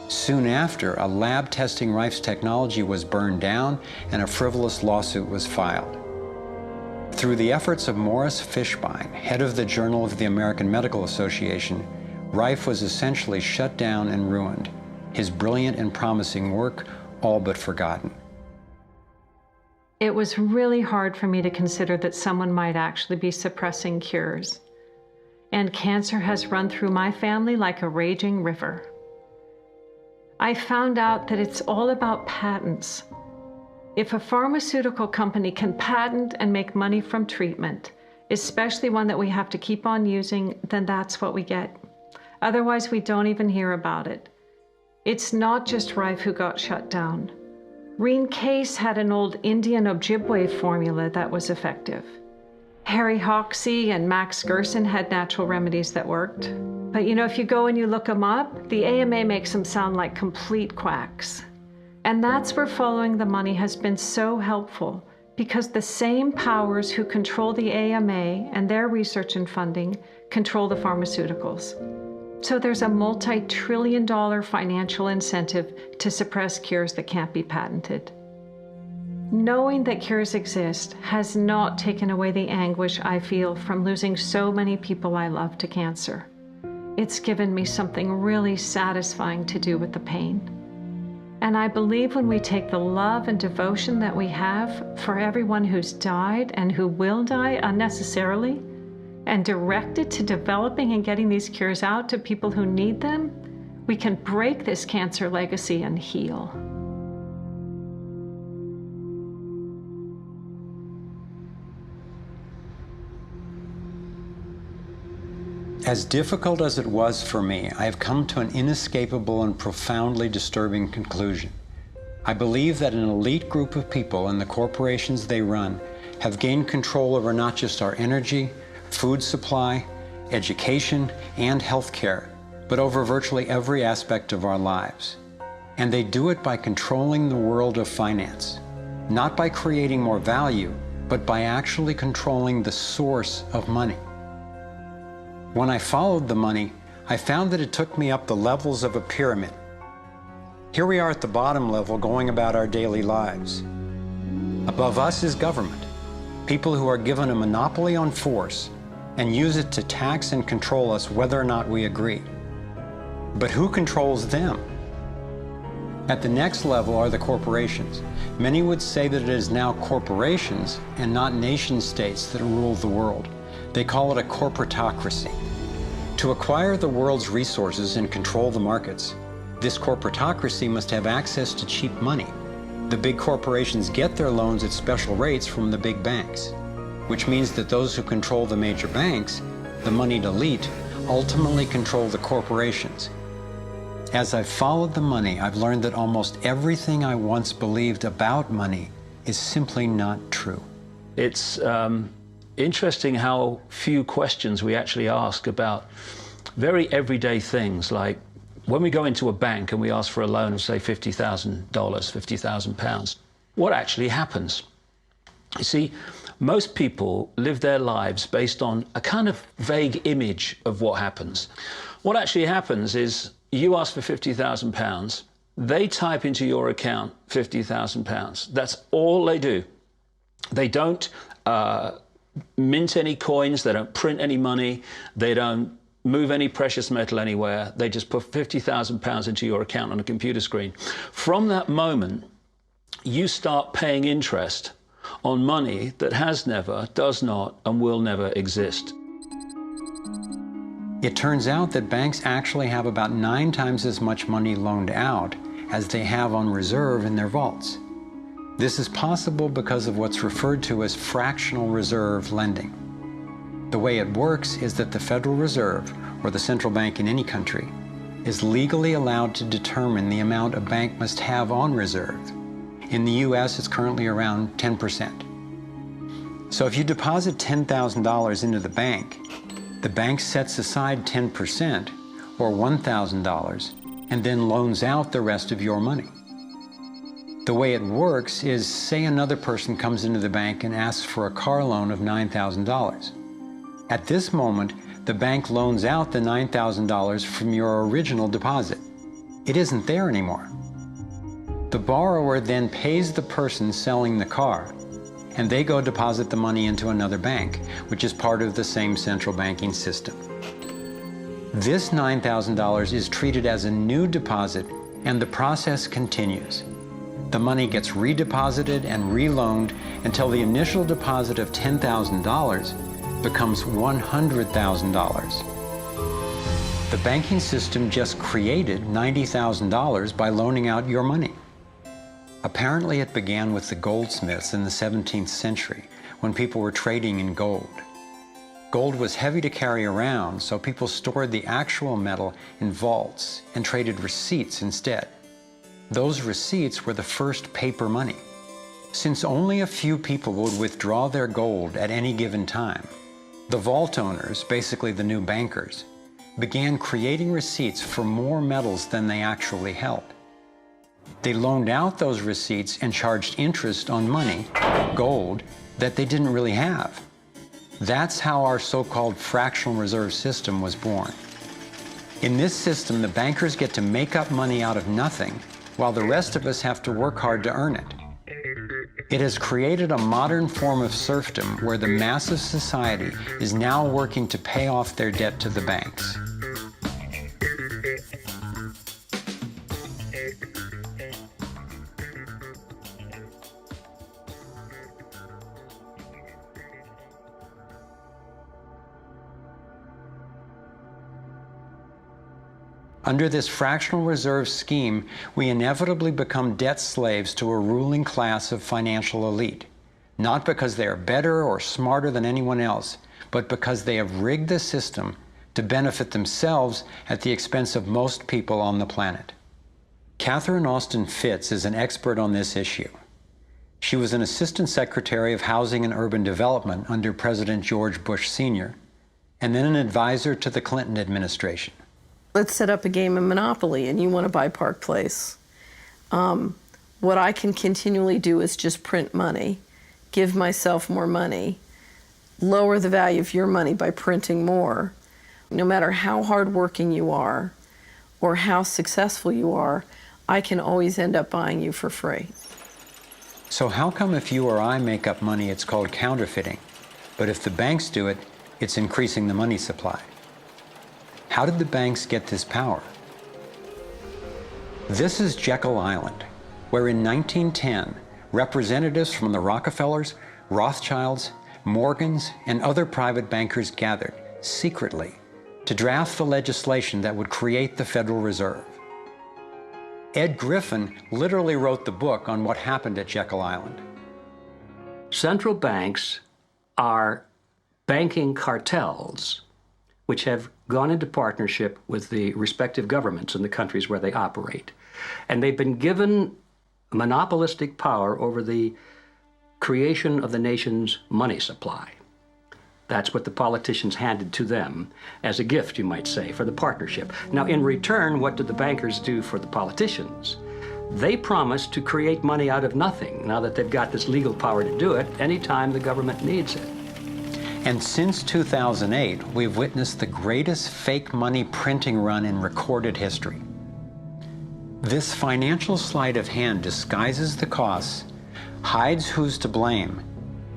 Soon after, a lab testing Rife's technology was burned down and a frivolous lawsuit was filed. Through the efforts of Morris Fishbein, head of the Journal of the American Medical Association, Rife was essentially shut down and ruined, his brilliant and promising work all but forgotten. It was really hard for me to consider that someone might actually be suppressing cures. And cancer has run through my family like a raging river. I found out that it's all about patents. If a pharmaceutical company can patent and make money from treatment, especially one that we have to keep on using, then that's what we get. Otherwise, we don't even hear about it. It's not just Rife who got shut down. Reen Case had an old Indian Ojibwe formula that was effective. Harry Hoxsey and Max Gerson had natural remedies that worked. But if you go and you look them up, the AMA makes them sound like complete quacks. And that's where following the money has been so helpful, because the same powers who control the AMA and their research and funding control the pharmaceuticals. So there's a multi-trillion-dollar financial incentive to suppress cures that can't be patented. Knowing that cures exist has not taken away the anguish I feel from losing so many people I love to cancer. It's given me something really satisfying to do with the pain. And I believe when we take the love and devotion that we have for everyone who's died and who will die unnecessarily and direct it to developing and getting these cures out to people who need them, we can break this cancer legacy and heal. As difficult as it was for me, I have come to an inescapable and profoundly disturbing conclusion. I believe that an elite group of people and the corporations they run have gained control over not just our energy, food supply, education, and healthcare, but over virtually every aspect of our lives. And they do it by controlling the world of finance, not by creating more value, but by actually controlling the source of money. When I followed the money, I found that it took me up the levels of a pyramid. Here we are at the bottom level going about our daily lives. Above us is government, people who are given a monopoly on force and use it to tax and control us whether or not we agree. But who controls them? At the next level are the corporations. Many would say that it is now corporations and not nation states that rule the world. They call it a corporatocracy. To acquire the world's resources and control the markets, this corporatocracy must have access to cheap money. The big corporations get their loans at special rates from the big banks, which means that those who control the major banks, the moneyed elite, ultimately control the corporations. As I've followed the money, I've learned that almost everything I once believed about money is simply not true. It's interesting how few questions we actually ask about very everyday things, like when we go into a bank and we ask for a loan of, say, $50,000, £50,000, what actually happens? You see, most people live their lives based on a kind of vague image of what happens. What actually happens is you ask for £50,000, they type into your account £50,000. That's all they do. They don't mint any coins, they don't print any money, they don't move any precious metal anywhere, they just put £50,000 into your account on a computer screen. From that moment, you start paying interest on money that has never, does not, and will never exist. It turns out that banks actually have about 9 times as much money loaned out as they have on reserve in their vaults. This is possible because of what's referred to as fractional reserve lending. The way it works is that the Federal Reserve, or the central bank in any country, is legally allowed to determine the amount a bank must have on reserve. In the US, it's currently around 10%. So if you deposit $10,000 into the bank sets aside 10%, or $1,000, and then loans out the rest of your money. The way it works is, say another person comes into the bank and asks for a car loan of $9,000. At this moment, the bank loans out the $9,000 from your original deposit. It isn't there anymore. The borrower then pays the person selling the car, and they go deposit the money into another bank, which is part of the same central banking system. This $9,000 is treated as a new deposit, and the process continues. The money gets redeposited and reloaned until the initial deposit of $10,000 becomes $100,000. The banking system just created $90,000 by loaning out your money. Apparently it began with the goldsmiths in the 17th century when people were trading in gold. Gold was heavy to carry around, so people stored the actual metal in vaults and traded receipts instead. Those receipts were the first paper money. Since only a few people would withdraw their gold at any given time, the vault owners, basically the new bankers, began creating receipts for more metals than they actually held. They loaned out those receipts and charged interest on money, gold, that they didn't really have. That's how our so-called fractional reserve system was born. In this system, the bankers get to make up money out of nothing, while the rest of us have to work hard to earn it. It has created a modern form of serfdom where the mass of society is now working to pay off their debt to the banks. Under this fractional reserve scheme, we inevitably become debt slaves to a ruling class of financial elite, not because they are better or smarter than anyone else, but because they have rigged the system to benefit themselves at the expense of most people on the planet. Catherine Austin Fitts is an expert on this issue. She was an Assistant Secretary of Housing and Urban Development under President George Bush Sr., and then an advisor to the Clinton administration. Let's set up a game of Monopoly and you want to buy Park Place. What I can continually do is just print money, give myself more money, lower the value of your money by printing more. No matter how hardworking you are or how successful you are, I can always end up buying you for free. So how come if you or I make up money, it's called counterfeiting, but if the banks do it, it's increasing the money supply? How did the banks get this power? This is Jekyll Island, where in 1910, representatives from the Rockefellers, Rothschilds, Morgans, and other private bankers gathered secretly to draft the legislation that would create the Federal Reserve. Ed Griffin literally wrote the book on what happened at Jekyll Island. Central banks are banking cartels which have gone into partnership with the respective governments in the countries where they operate. And they've been given monopolistic power over the creation of the nation's money supply. That's what the politicians handed to them as a gift, you might say, for the partnership. Now, in return, what did the bankers do for the politicians? They promised to create money out of nothing, now that they've got this legal power to do it anytime the government needs it. And since 2008, we've witnessed the greatest fake money printing run in recorded history. This financial sleight of hand disguises the costs, hides who's to blame,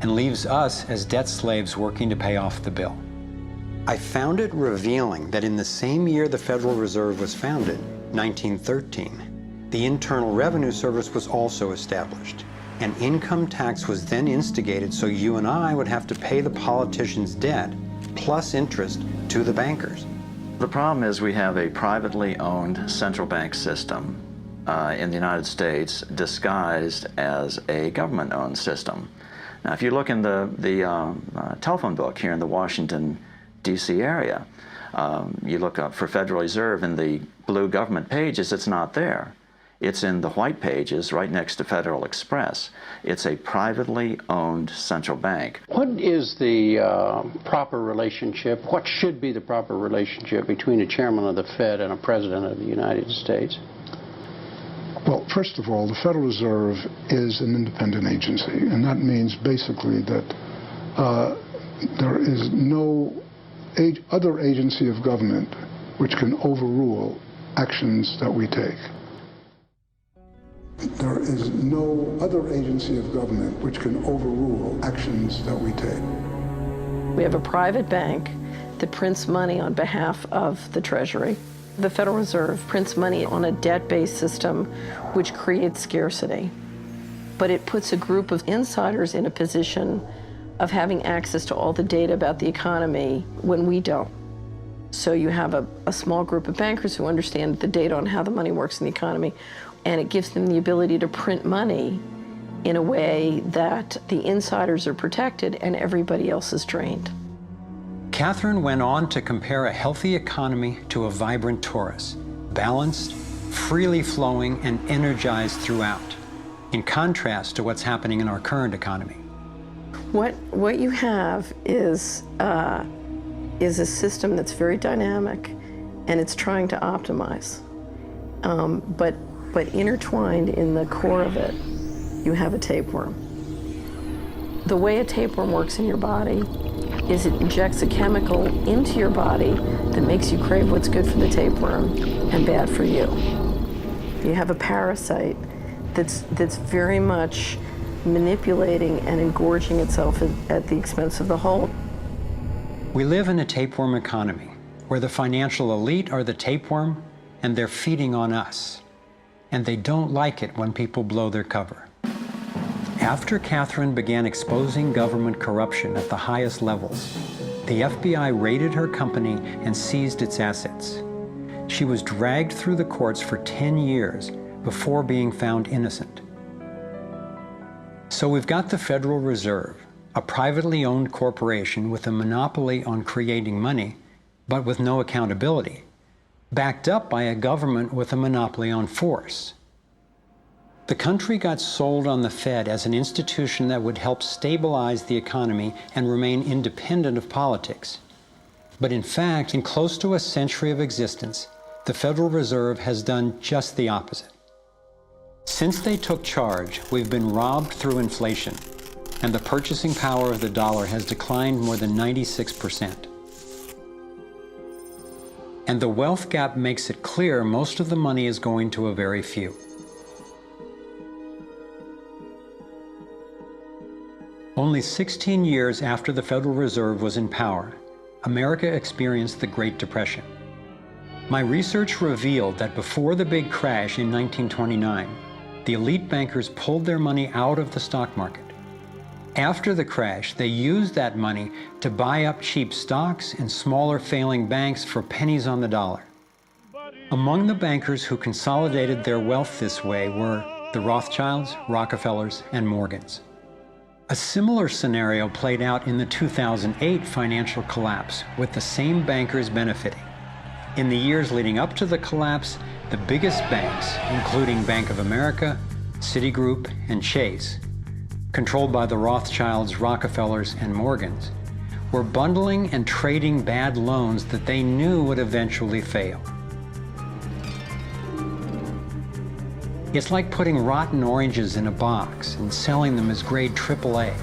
and leaves us as debt slaves working to pay off the bill. I found it revealing that in the same year the Federal Reserve was founded, 1913, the Internal Revenue Service was also established. An income tax was then instigated so you and I would have to pay the politicians' debt plus interest to the bankers. The problem is we have a privately owned central bank system in the United States disguised as a government-owned system. Now, if you look in the telephone book here in the Washington, D.C. area, you look up for Federal Reserve in the blue government pages, it's not there. It's in the white pages right next to Federal Express. It's a privately owned central bank. What is the proper relationship, what should be the proper relationship between a chairman of the Fed and a president of the United States? Well, first of all, the Federal Reserve is an independent agency, and that means basically that there is no other agency of government which can overrule actions that we take. There is no other agency of government which can overrule actions that we take. We have a private bank that prints money on behalf of the Treasury. The Federal Reserve prints money on a debt-based system which creates scarcity. But it puts a group of insiders in a position of having access to all the data about the economy when we don't. So you have a small group of bankers who understand the data on how the money works in the economy, and it gives them the ability to print money in a way that the insiders are protected and everybody else is drained. Catherine went on to compare a healthy economy to a vibrant torus, balanced, freely flowing, and energized throughout, in contrast to what's happening in our current economy. What you have is a system that's very dynamic, and it's trying to optimize. But But intertwined in the core of it, you have a tapeworm. The way a tapeworm works in your body is it injects a chemical into your body that makes you crave what's good for the tapeworm and bad for you. You have a parasite that's very much manipulating and engorging itself at the expense of the whole. We live in a tapeworm economy where the financial elite are the tapeworm and they're feeding on us. And they don't like it when people blow their cover. After Catherine began exposing government corruption at the highest levels, the FBI raided her company and seized its assets. She was dragged through the courts for 10 years before being found innocent. So we've got the Federal Reserve, a privately owned corporation with a monopoly on creating money, but with no accountability, backed up by a government with a monopoly on force. The country got sold on the Fed as an institution that would help stabilize the economy and remain independent of politics. But in fact, in close to a century of existence, the Federal Reserve has done just the opposite. Since they took charge, we've been robbed through inflation, and the purchasing power of the dollar has declined more than 96%. And the wealth gap makes it clear most of the money is going to a very few. Only 16 years after the Federal Reserve was in power, America experienced the Great Depression. My research revealed that before the big crash in 1929, the elite bankers pulled their money out of the stock market. After the crash, they used that money to buy up cheap stocks and smaller failing banks for pennies on the dollar. Among the bankers who consolidated their wealth this way were the Rothschilds, Rockefellers, and Morgans. A similar scenario played out in the 2008 financial collapse, with the same bankers benefiting. In the years leading up to the collapse, the biggest banks, including Bank of America, Citigroup, and Chase, controlled by the Rothschilds, Rockefellers, and Morgans, were bundling and trading bad loans that they knew would eventually fail. It's like putting rotten oranges in a box and selling them as grade AAA.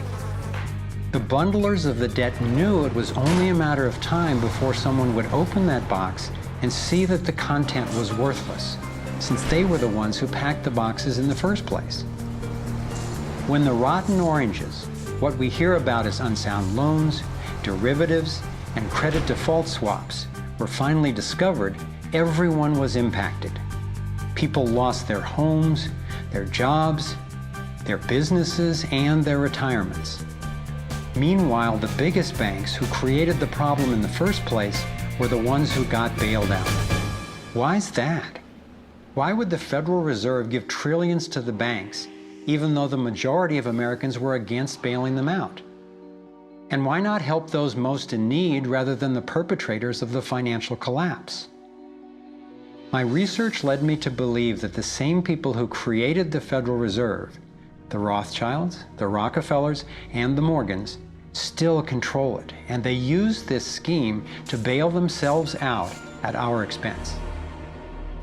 The bundlers of the debt knew it was only a matter of time before someone would open that box and see that the content was worthless, since they were the ones who packed the boxes in the first place. When the rotten oranges, what we hear about as unsound loans, derivatives, and credit default swaps, were finally discovered, everyone was impacted. People lost their homes, their jobs, their businesses, and their retirements. Meanwhile, the biggest banks who created the problem in the first place were the ones who got bailed out. Why's that? Why would the Federal Reserve give trillions to the banks, even though the majority of Americans were against bailing them out? And why not help those most in need rather than the perpetrators of the financial collapse? My research led me to believe that the same people who created the Federal Reserve, the Rothschilds, the Rockefellers, and the Morgans, still control it, and they use this scheme to bail themselves out at our expense.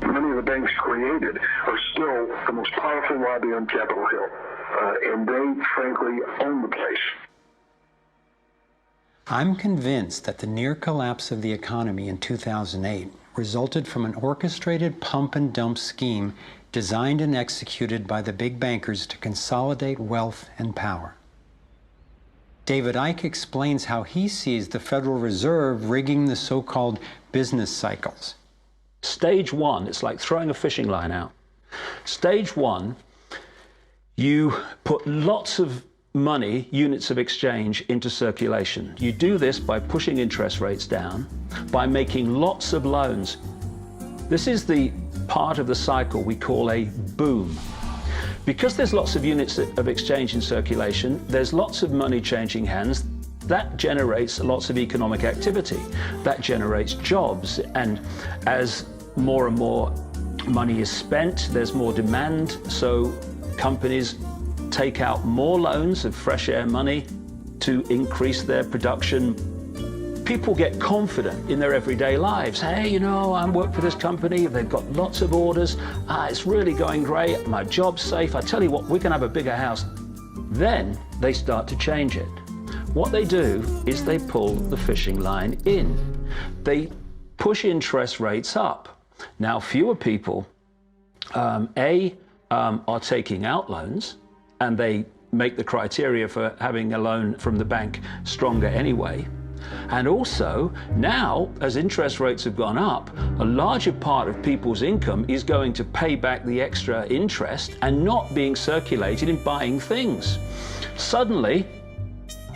Many of the banks created are still the most powerful lobby on Capitol Hill, and they, frankly, own the place. I'm convinced that the near collapse of the economy in 2008 resulted from an orchestrated pump and dump scheme designed and executed by the big bankers to consolidate wealth and power. David Icke explains how he sees the Federal Reserve rigging the so-called business cycles. Stage one, it's like throwing a fishing line out. Stage one, you put lots of money, units of exchange, into circulation. You do this by pushing interest rates down, by making lots of loans. This is the part of the cycle we call a boom. Because there's lots of units of exchange in circulation, there's lots of money changing hands. That generates lots of economic activity. That generates jobs. And as more and more money is spent, there's more demand. So companies take out more loans of fresh air money to increase their production. people get confident in their everyday lives. Hey, you know, I work for this company, they've got lots of orders, it's really going great, my job's safe, I tell you what, we can have a bigger house. Then they start to change it. What they do is they pull the fishing line in. They push interest rates up. Now, fewer people, are taking out loans, and they make the criteria for having a loan from the bank stronger anyway. And also, now, as interest rates have gone up, a larger part of people's income is going to pay back the extra interest and not being circulated in buying things. Suddenly,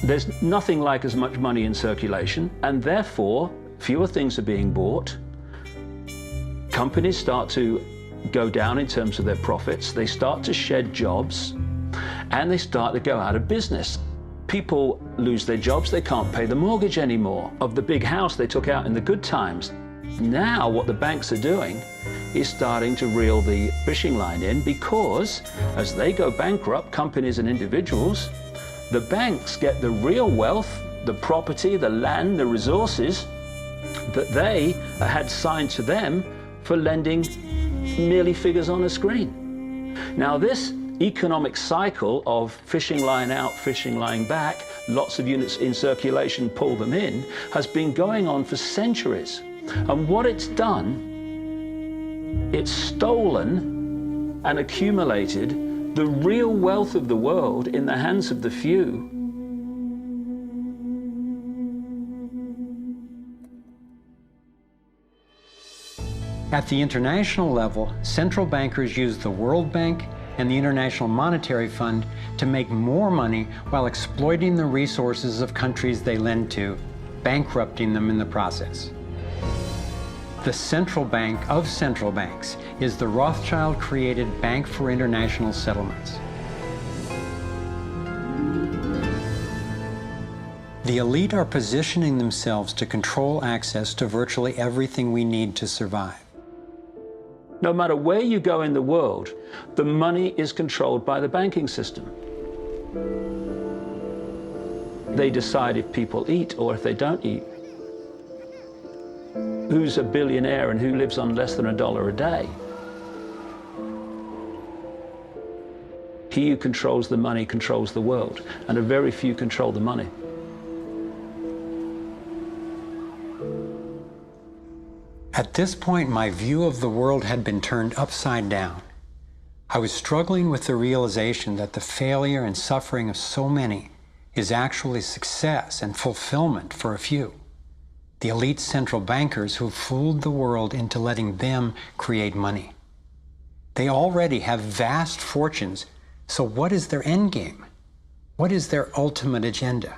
there's nothing like as much money in circulation, and therefore, fewer things are being bought. Companies start to go down in terms of their profits, they start to shed jobs, and they start to go out of business. People lose their jobs, they can't pay the mortgage anymore of the big house they took out in the good times. Now what the banks are doing is starting to reel the fishing line in, because as they go bankrupt, companies and individuals, the banks get the real wealth, the property, the land, the resources that they had signed to them for lending merely figures on a screen. Now this economic cycle of fishing line out, fishing line back, lots of units in circulation, pull them in, has been going on for centuries. And what it's done, it's stolen and accumulated the real wealth of the world in the hands of the few. At the international level, central bankers use the World Bank and the International Monetary Fund to make more money while exploiting the resources of countries they lend to, bankrupting them in the process. The central bank of central banks is the Rothschild-created Bank for International Settlements. The elite are positioning themselves to control access to virtually everything we need to survive. No matter where you go in the world, the money is controlled by the banking system. They decide if people eat or if they don't eat. Who's a billionaire and who lives on less than $1 a day? He who controls the money controls the world, and a very few control the money. At this point, my view of the world had been turned upside down. I was struggling with the realization that the failure and suffering of so many is actually success and fulfillment for a few. The elite central bankers who fooled the world into letting them create money. They already have vast fortunes, so what is their end game? What is their ultimate agenda?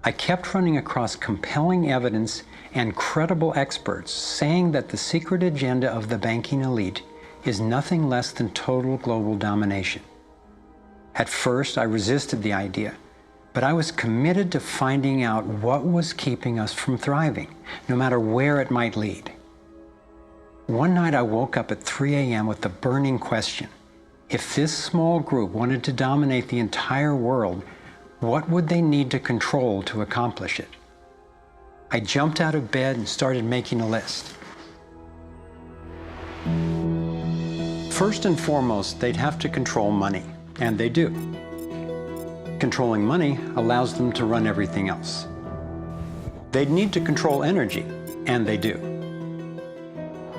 I kept running across compelling evidence and credible experts saying that the secret agenda of the banking elite is nothing less than total global domination. At first, I resisted the idea, but I was committed to finding out what was keeping us from thriving, no matter where it might lead. One night I woke up at 3 a.m. with the burning question: if this small group wanted to dominate the entire world, what would they need to control to accomplish it? I jumped out of bed and started making a list. First and foremost, they'd have to control money, and they do. Controlling money allows them to run everything else. They'd need to control energy, and they do.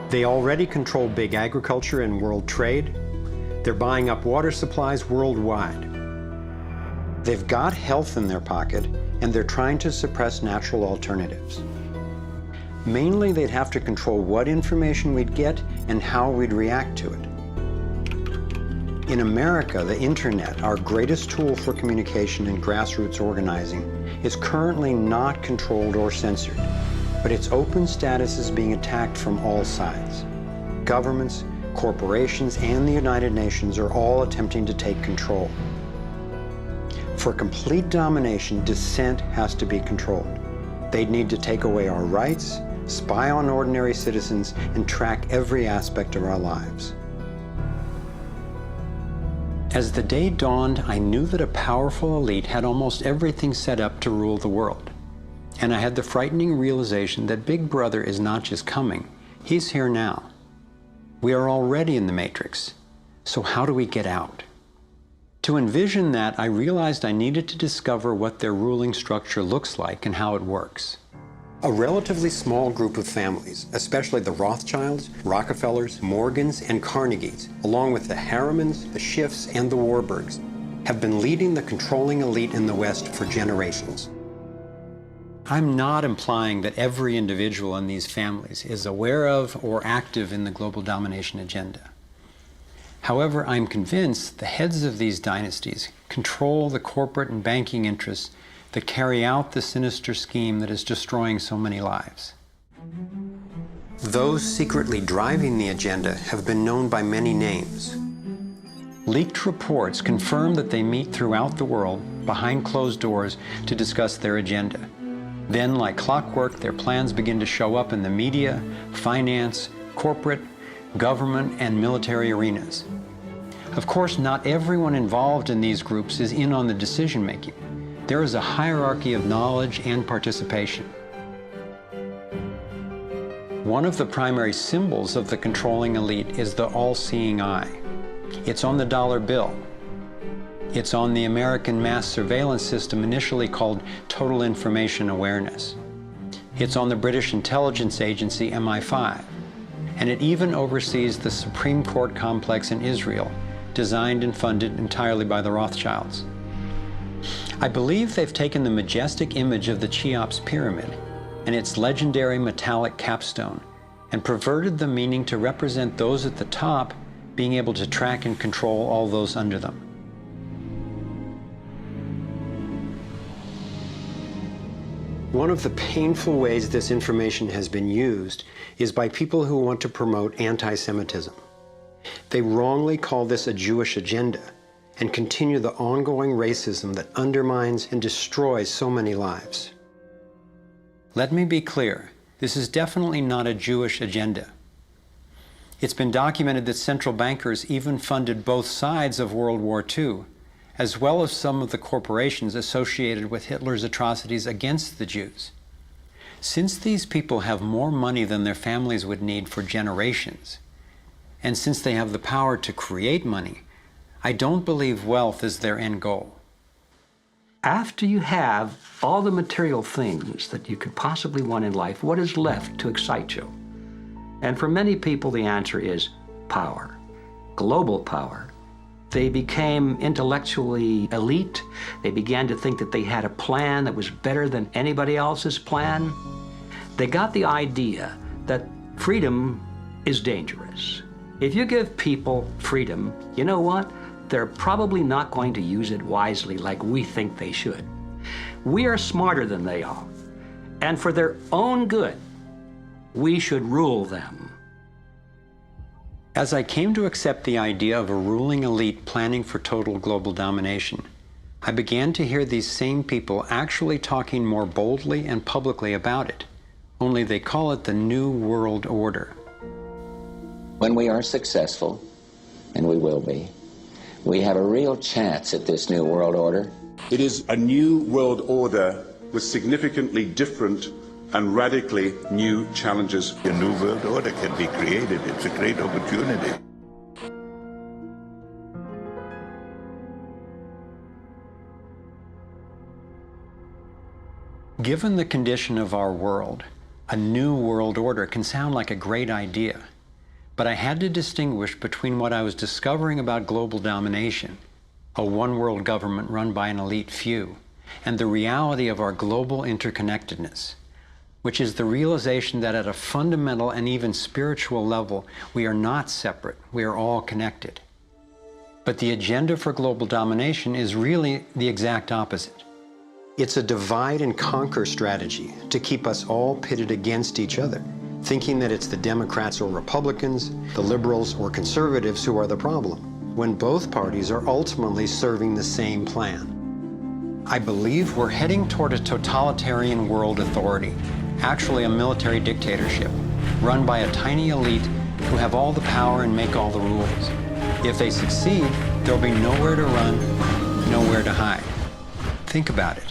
They already control big agriculture and world trade. They're buying up water supplies worldwide. They've got health in their pocket, and they're trying to suppress natural alternatives. Mainly, they'd have to control what information we'd get and how we'd react to it. In America, the internet, our greatest tool for communication and grassroots organizing, is currently not controlled or censored, but its open status is being attacked from all sides. Governments, corporations, and the United Nations are all attempting to take control. For complete domination, dissent has to be controlled. They'd need to take away our rights, spy on ordinary citizens, and track every aspect of our lives. As the day dawned, I knew that a powerful elite had almost everything set up to rule the world. And I had the frightening realization that Big Brother is not just coming, he's here now. We are already in the Matrix. So how do we get out? To envision that, I realized I needed to discover what their ruling structure looks like and how it works. A relatively small group of families, especially the Rothschilds, Rockefellers, Morgans, and Carnegies, along with the Harameins, the Schiffs, and the Warburgs, have been leading the controlling elite in the West for generations. I'm not implying that every individual in these families is aware of or active in the global domination agenda. However, I'm convinced the heads of these dynasties control the corporate and banking interests that carry out the sinister scheme that is destroying so many lives. Those secretly driving the agenda have been known by many names. Leaked reports confirm that they meet throughout the world, behind closed doors, to discuss their agenda. Then, like clockwork, their plans begin to show up in the media, finance, corporate, government, and military arenas. Of course, not everyone involved in these groups is in on the decision-making. There is a hierarchy of knowledge and participation. One of the primary symbols of the controlling elite is the all-seeing eye. It's on the dollar bill. It's on the American mass surveillance system initially called Total Information Awareness. It's on the British intelligence agency MI5. And it even oversees the Supreme Court complex in Israel, designed and funded entirely by the Rothschilds. I believe they've taken the majestic image of the Cheops pyramid and its legendary metallic capstone and perverted the meaning to represent those at the top being able to track and control all those under them. One of the painful ways this information has been used is by people who want to promote anti-Semitism. They wrongly call this a Jewish agenda and continue the ongoing racism that undermines and destroys so many lives. Let me be clear, this is definitely not a Jewish agenda. It's been documented that central bankers even funded both sides of World War II, as well as some of the corporations associated with Hitler's atrocities against the Jews. Since these people have more money than their families would need for generations, and since they have the power to create money, I don't believe wealth is their end goal. After you have all the material things that you could possibly want in life, what is left to excite you? And for many people, the answer is power, global power. They became intellectually elite. They began to think that they had a plan that was better than anybody else's plan. They got the idea that freedom is dangerous. If you give people freedom, you know what? They're probably not going to use it wisely like we think they should. We are smarter than they are. And for their own good, we should rule them. As I came to accept the idea of a ruling elite planning for total global domination, I began to hear these same people actually talking more boldly and publicly about it, only they call it the New World Order. When we are successful, and we will be, we have a real chance at this New World Order. It is a new world order with significantly different and radically new challenges. A new world order can be created. It's a great opportunity. Given the condition of our world, a new world order can sound like a great idea. But I had to distinguish between what I was discovering about global domination, a one-world government run by an elite few, and the reality of our global interconnectedness, which is the realization that at a fundamental and even spiritual level, we are not separate, we are all connected. But the agenda for global domination is really the exact opposite. It's a divide and conquer strategy to keep us all pitted against each other, thinking that it's the Democrats or Republicans, the liberals or conservatives who are the problem, when both parties are ultimately serving the same plan. I believe we're heading toward a totalitarian world authority, actually a military dictatorship, run by a tiny elite who have all the power and make all the rules. If they succeed, there'll be nowhere to run, nowhere to hide. Think about it.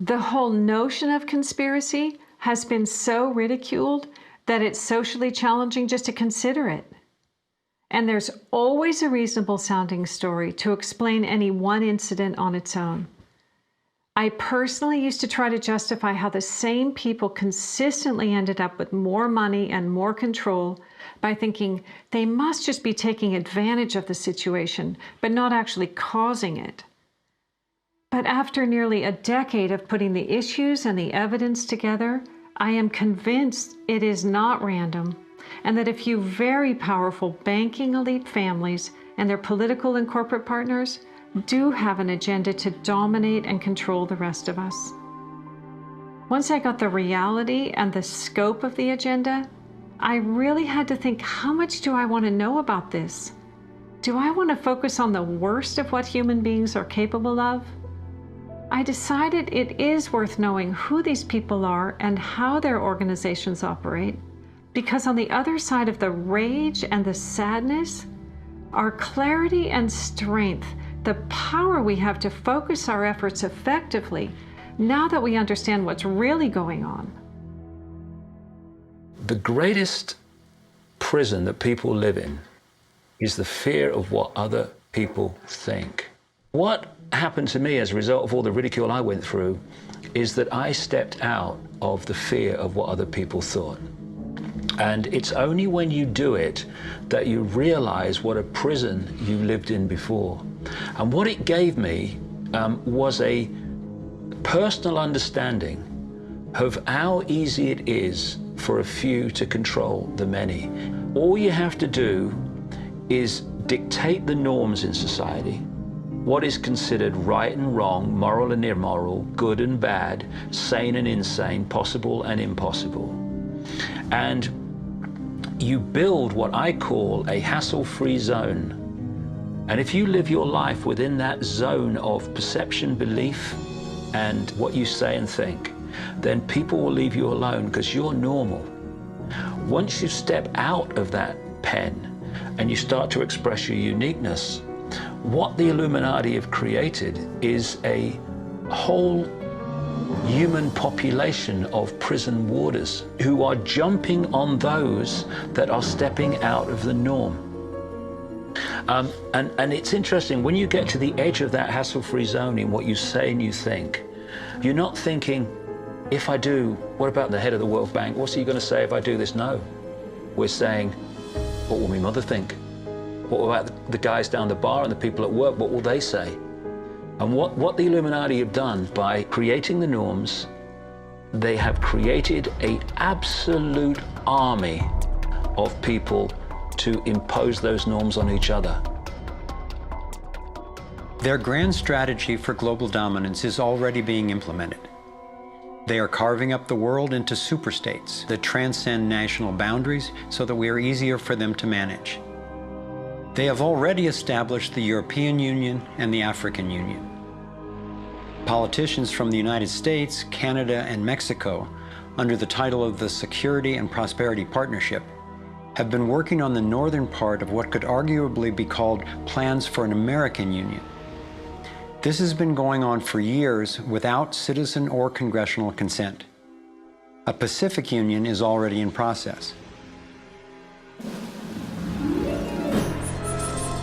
The whole notion of conspiracy has been so ridiculed that it's socially challenging just to consider it. And there's always a reasonable sounding story to explain any one incident on its own. I personally used to try to justify how the same people consistently ended up with more money and more control by thinking they must just be taking advantage of the situation, but not actually causing it. But after nearly a decade of putting the issues and the evidence together, I am convinced it is not random, and that a few very powerful banking elite families and their political and corporate partners do have an agenda to dominate and control the rest of us. Once I got the reality and the scope of the agenda, I really had to think, how much do I want to know about this? Do I want to focus on the worst of what human beings are capable of? I decided it is worth knowing who these people are and how their organizations operate, because on the other side of the rage and the sadness are clarity and strength, the power we have to focus our efforts effectively now that we understand what's really going on. The greatest prison that people live in is the fear of what other people think. What happened to me as a result of all the ridicule I went through is that I stepped out of the fear of what other people thought. And it's only when you do it that you realize what a prison you lived in before. And what it gave me was a personal understanding of how easy it is for a few to control the many. All you have to do is dictate the norms in society, what is considered right and wrong, moral and immoral, good and bad, sane and insane, possible and impossible. And you build what I call a hassle-free zone. And if you live your life within that zone of perception, belief, and what you say and think, then people will leave you alone because you're normal. Once you step out of that pen and you start to express your uniqueness, what the Illuminati have created is a whole human population of prison warders who are jumping on those that are stepping out of the norm. And it's interesting, when you get to the edge of that hassle-free zone in what you say and you think, you're not thinking, if I do, what about the head of the World Bank? What's he going to say if I do this? No. We're saying, what will my mother think? What about the guys down the bar and the people at work? What will they say? And what the Illuminati have done by creating the norms, they have created an absolute army of people to impose those norms on each other. Their grand strategy for global dominance is already being implemented. They are carving up the world into superstates that transcend national boundaries so that we are easier for them to manage. They have already established the European Union and the African Union. Politicians from the United States, Canada, and Mexico, under the title of the Security and Prosperity Partnership, have been working on the northern part of what could arguably be called plans for an American Union. This has been going on for years without citizen or congressional consent. A Pacific Union is already in process.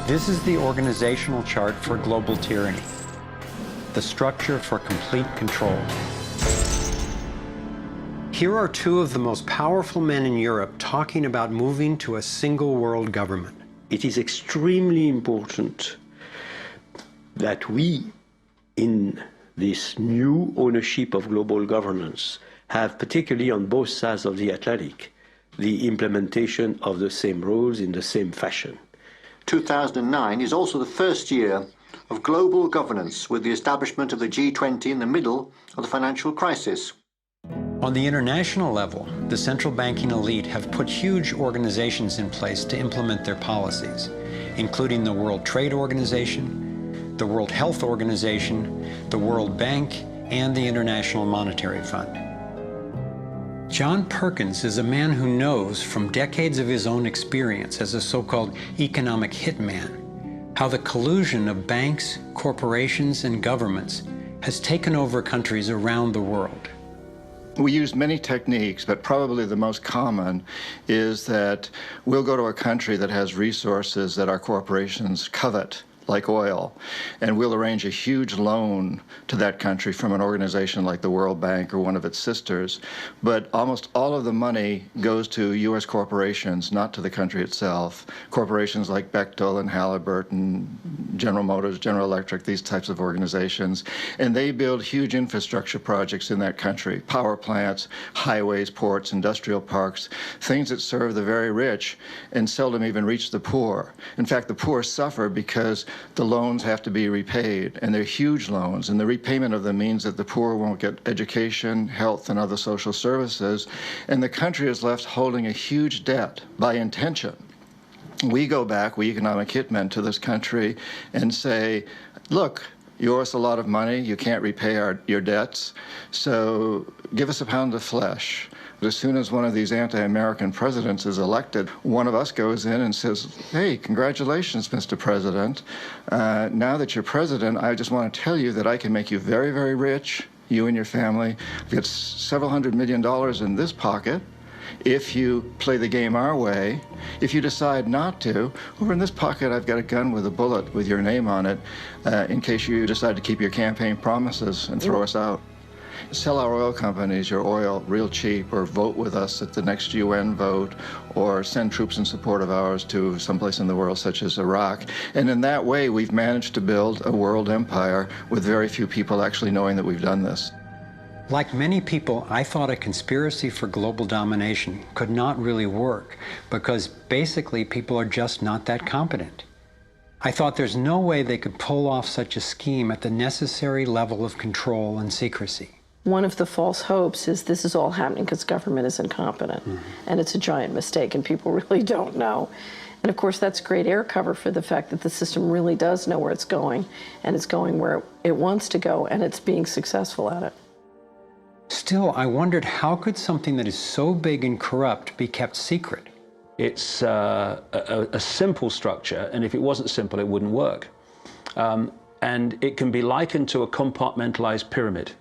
This is the organizational chart for global tyranny, the structure for complete control. Here are two of the most powerful men in Europe talking about moving to a single world government. It is extremely important that we, in this new ownership of global governance, have, particularly on both sides of the Atlantic, the implementation of the same rules in the same fashion. 2009 is also the first year of global governance with the establishment of the G20 in the middle of the financial crisis. On the international level, the central banking elite have put huge organizations in place to implement their policies, including the World Trade Organization, the World Health Organization, the World Bank, and the International Monetary Fund. John Perkins is a man who knows from decades of his own experience as a so-called economic hitman how the collusion of banks, corporations, and governments has taken over countries around the world. We use many techniques, but probably the most common is that we'll go to a country that has resources that our corporations covet, like oil, and we'll arrange a huge loan to that country from an organization like the World Bank or one of its sisters. But almost all of the money goes to U.S. corporations, not to the country itself. Corporations like Bechtel and Halliburton, General Motors, General Electric, these types of organizations. And they build huge infrastructure projects in that country, power plants, highways, ports, industrial parks, things that serve the very rich and seldom even reach the poor. In fact, the poor suffer because the loans have to be repaid, and they're huge loans, and the repayment of them means that the poor won't get education, health, and other social services, and the country is left holding a huge debt by intention. We go back, we economic hitmen, to this country and say, look, you owe us a lot of money, you can't repay your debts, so give us a pound of flesh. As soon as one of these anti-American presidents is elected, one of us goes in and says, hey, congratulations, Mr. President. Now that you're president, I just want to tell you that I can make you very, very rich, you and your family. I've got several $100 million in this pocket. If you play the game our way, if you decide not to, over in this pocket I've got a gun with a bullet with your name on it in case you decide to keep your campaign promises and throw us out. Sell our oil companies your oil real cheap, or vote with us at the next UN vote, or send troops in support of ours to someplace in the world such as Iraq. And in that way, we've managed to build a world empire with very few people actually knowing that we've done this. Like many people, I thought a conspiracy for global domination could not really work because basically people are just not that competent. I thought there's no way they could pull off such a scheme at the necessary level of control and secrecy. One of the false hopes is this is all happening because government is incompetent, and it's a giant mistake, and people really don't know. And of course, that's great air cover for the fact that the system really does know where it's going, and it's going where it wants to go, and it's being successful at it. Still, I wondered how could something that is so big and corrupt be kept secret? It's a simple structure, and if it wasn't simple, it wouldn't work. And it can be likened to a compartmentalized pyramid.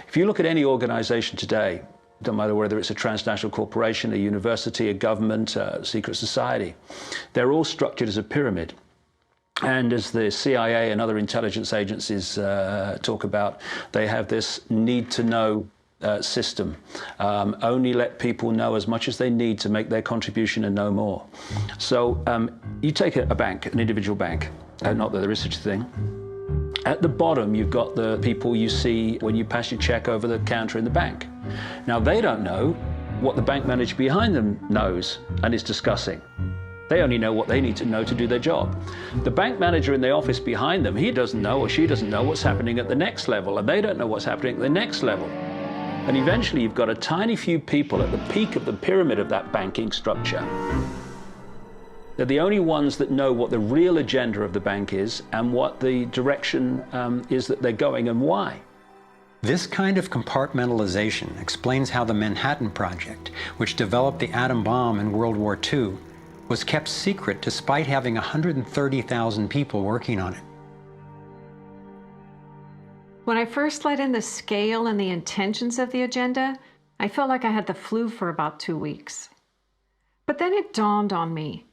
If you look at any organization today, no matter whether it's a transnational corporation, a university, a government, a secret society, they're all structured as a pyramid. And as the CIA and other intelligence agencies talk about, they have this need-to-know system. Only let people know as much as they need to make their contribution and no more. So you take a bank, an individual bank, not that there is such a thing. At the bottom, you've got the people you see when you pass your check over the counter in the bank. Now, they don't know what the bank manager behind them knows and is discussing. They only know what they need to know to do their job. The bank manager in the office behind them, he doesn't know or she doesn't know what's happening at the next level, and they don't know what's happening at the next level. And eventually, you've got a tiny few people at the peak of the pyramid of that banking structure. They're the only ones that know what the real agenda of the bank is and what the direction is that they're going and why. This kind of compartmentalization explains how the Manhattan Project, which developed the atom bomb in World War II, was kept secret despite having 130,000 people working on it. When I first let in the scale and the intentions of the agenda, I felt like I had the flu for about 2 weeks. But then it dawned on me.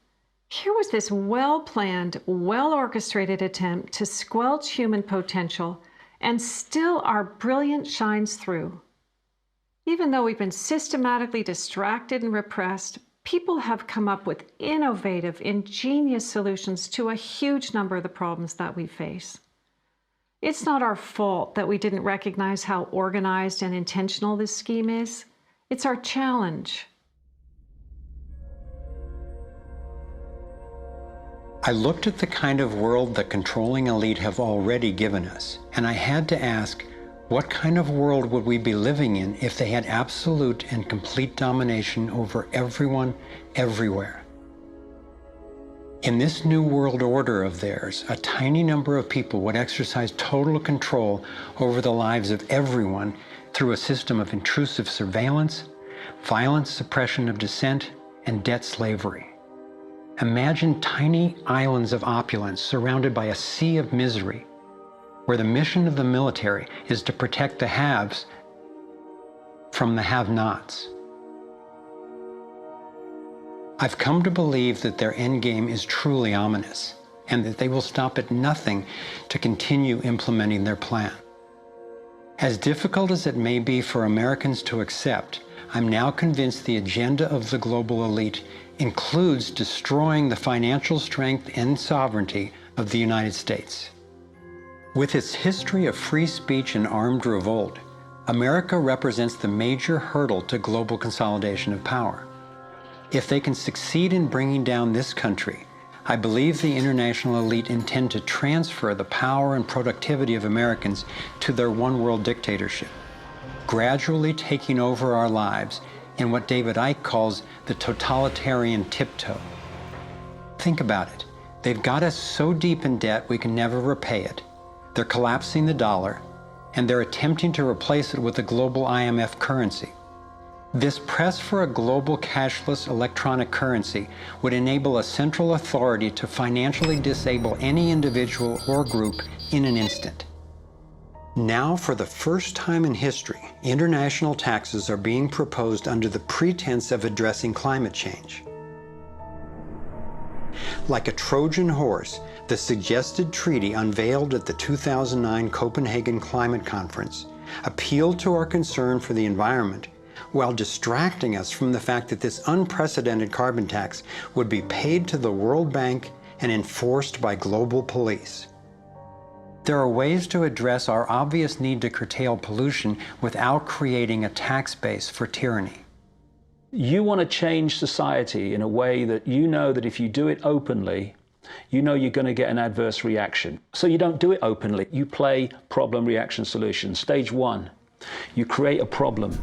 Here was this well-planned, well-orchestrated attempt to squelch human potential, and still our brilliance shines through. Even though we've been systematically distracted and repressed, people have come up with innovative, ingenious solutions to a huge number of the problems that we face. It's not our fault that we didn't recognize how organized and intentional this scheme is. It's our challenge. I looked at the kind of world the controlling elite have already given us, and I had to ask, what kind of world would we be living in if they had absolute and complete domination over everyone, everywhere? In this new world order of theirs, a tiny number of people would exercise total control over the lives of everyone through a system of intrusive surveillance, violent suppression of dissent, and debt slavery. Imagine tiny islands of opulence surrounded by a sea of misery, where the mission of the military is to protect the haves from the have-nots. I've come to believe that their endgame is truly ominous, and that they will stop at nothing to continue implementing their plan. As difficult as it may be for Americans to accept, I'm now convinced the agenda of the global elite includes destroying the financial strength and sovereignty of the United States. With its history of free speech and armed revolt, America represents the major hurdle to global consolidation of power. If they can succeed in bringing down this country, I believe the international elite intend to transfer the power and productivity of Americans to their one-world dictatorship, gradually taking over our lives in what David Icke calls the totalitarian tiptoe. Think about it. They've got us so deep in debt we can never repay it. They're collapsing the dollar, and they're attempting to replace it with a global IMF currency. This press for a global cashless electronic currency would enable a central authority to financially disable any individual or group in an instant. Now, for the first time in history, international taxes are being proposed under the pretense of addressing climate change. Like a Trojan horse, the suggested treaty unveiled at the 2009 Copenhagen Climate Conference appealed to our concern for the environment while distracting us from the fact that this unprecedented carbon tax would be paid to the World Bank and enforced by global police. There are ways to address our obvious need to curtail pollution without creating a tax base for tyranny. You want to change society in a way that you know that if you do it openly, you know you're going to get an adverse reaction. So you don't do it openly. You play problem, reaction, solution. Stage one, you create a problem.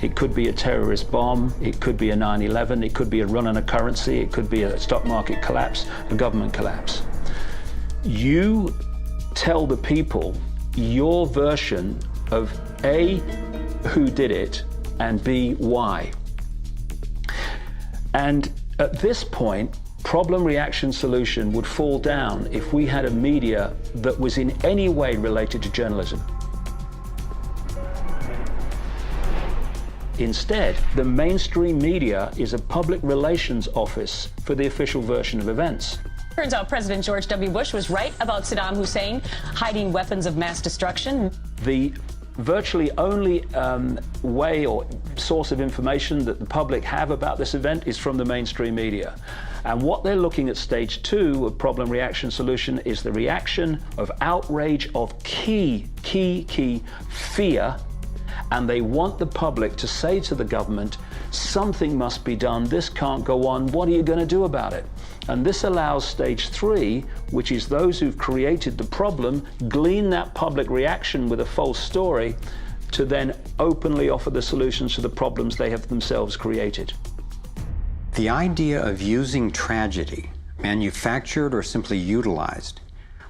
It could be a terrorist bomb, it could be a 9/11, it could be a run on a currency, it could be a stock market collapse, a government collapse. You tell the people your version of A, who did it, and B, why. And at this point, problem, reaction, solution would fall down if we had a media that was in any way related to journalism. Instead, the mainstream media is a public relations office for the official version of events. Turns out President George W. Bush was right about Saddam Hussein hiding weapons of mass destruction. The virtually only way or source of information that the public have about this event is from the mainstream media. And what they're looking at stage two of problem, reaction, solution is the reaction of outrage, of key fear. And they want the public to say to the government, something must be done, this can't go on, what are you going to do about it? And this allows stage three, which is those who've created the problem, glean that public reaction with a false story, to then openly offer the solutions to the problems they have themselves created. The idea of using tragedy, manufactured or simply utilized,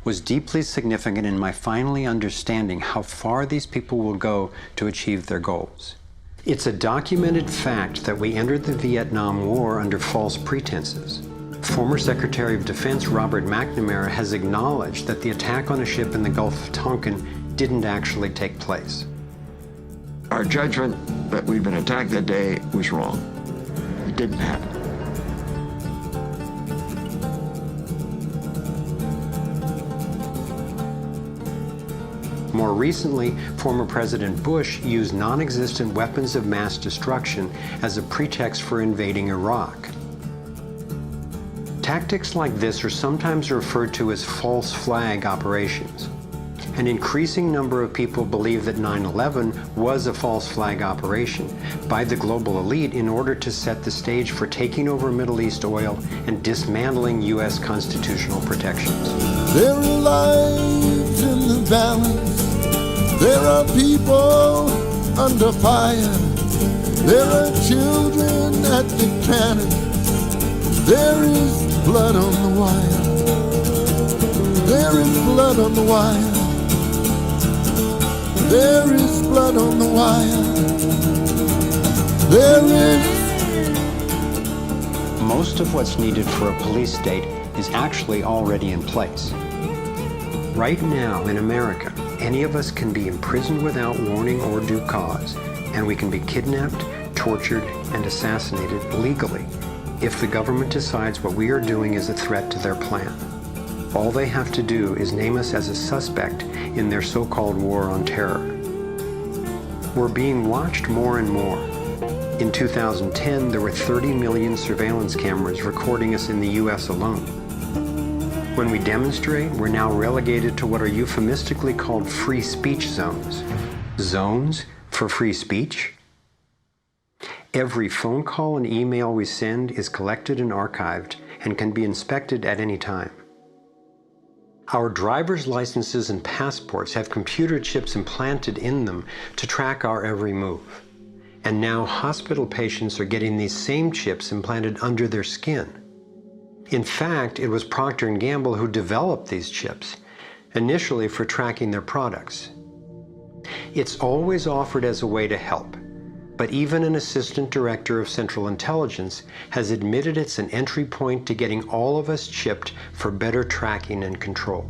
was deeply significant in my finally understanding how far these people will go to achieve their goals. It's a documented fact that we entered the Vietnam War under false pretenses. Former Secretary of Defense Robert McNamara has acknowledged that the attack on a ship in the Gulf of Tonkin didn't actually take place. Our judgment that we'd been attacked that day was wrong. It didn't happen. More recently, former President Bush used non-existent weapons of mass destruction as a pretext for invading Iraq. Tactics like this are sometimes referred to as false flag operations. An increasing number of people believe that 9/11 was a false flag operation by the global elite in order to set the stage for taking over Middle East oil and dismantling U.S. constitutional protections. There are lives in the valleys. There are people under fire. There are children at the cannon. There is blood on the wire. There is blood on the wire. There is blood on the wire. There is. Most of what's needed for a police state is actually already in place. Right now in America, any of us can be imprisoned without warning or due cause, and we can be kidnapped, tortured, and assassinated legally if the government decides what we are doing is a threat to their plan. All they have to do is name us as a suspect in their so-called war on terror. We're being watched more and more. In 2010, there were 30 million surveillance cameras recording us in the US alone. When we demonstrate, we're now relegated to what are euphemistically called free speech zones. Zones for free speech? Every phone call and email we send is collected and archived and can be inspected at any time. Our driver's licenses and passports have computer chips implanted in them to track our every move. And now hospital patients are getting these same chips implanted under their skin. In fact, it was Procter & Gamble who developed these chips, initially for tracking their products. It's always offered as a way to help, but even an assistant director of Central Intelligence has admitted it's an entry point to getting all of us chipped for better tracking and control.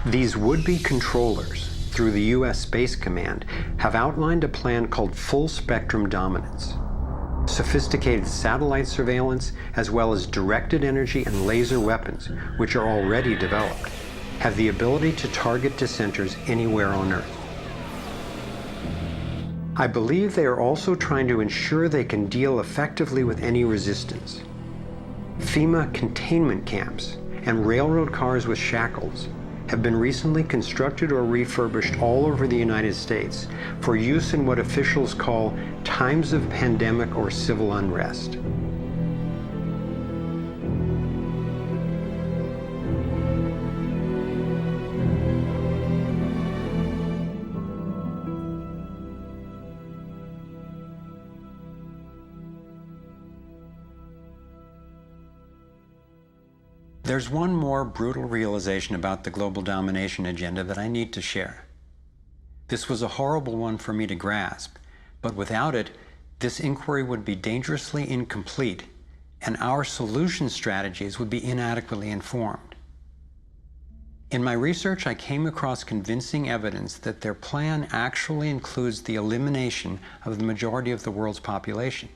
These would-be controllers, through the U.S. Space Command, have outlined a plan called full spectrum dominance. Sophisticated satellite surveillance, as well as directed energy and laser weapons, which are already developed, have the ability to target dissenters anywhere on Earth. I believe they are also trying to ensure they can deal effectively with any resistance. FEMA containment camps and railroad cars with shackles have been recently constructed or refurbished all over the United States for use in what officials call times of pandemic or civil unrest. There's one more brutal realization about the global domination agenda that I need to share. This was a horrible one for me to grasp, but without it, this inquiry would be dangerously incomplete, and our solution strategies would be inadequately informed. In my research, I came across convincing evidence that their plan actually includes the elimination of the majority of the world's population.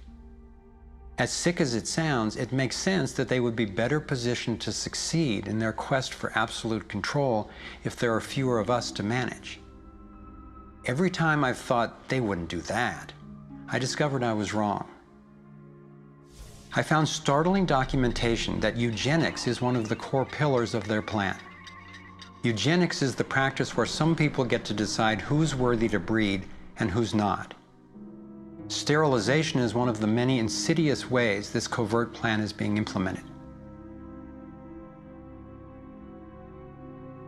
As sick as it sounds, it makes sense that they would be better positioned to succeed in their quest for absolute control if there are fewer of us to manage. Every time I've thought they wouldn't do that, I discovered I was wrong. I found startling documentation that eugenics is one of the core pillars of their plan. Eugenics is the practice where some people get to decide who's worthy to breed and who's not. Sterilization is one of the many insidious ways this covert plan is being implemented.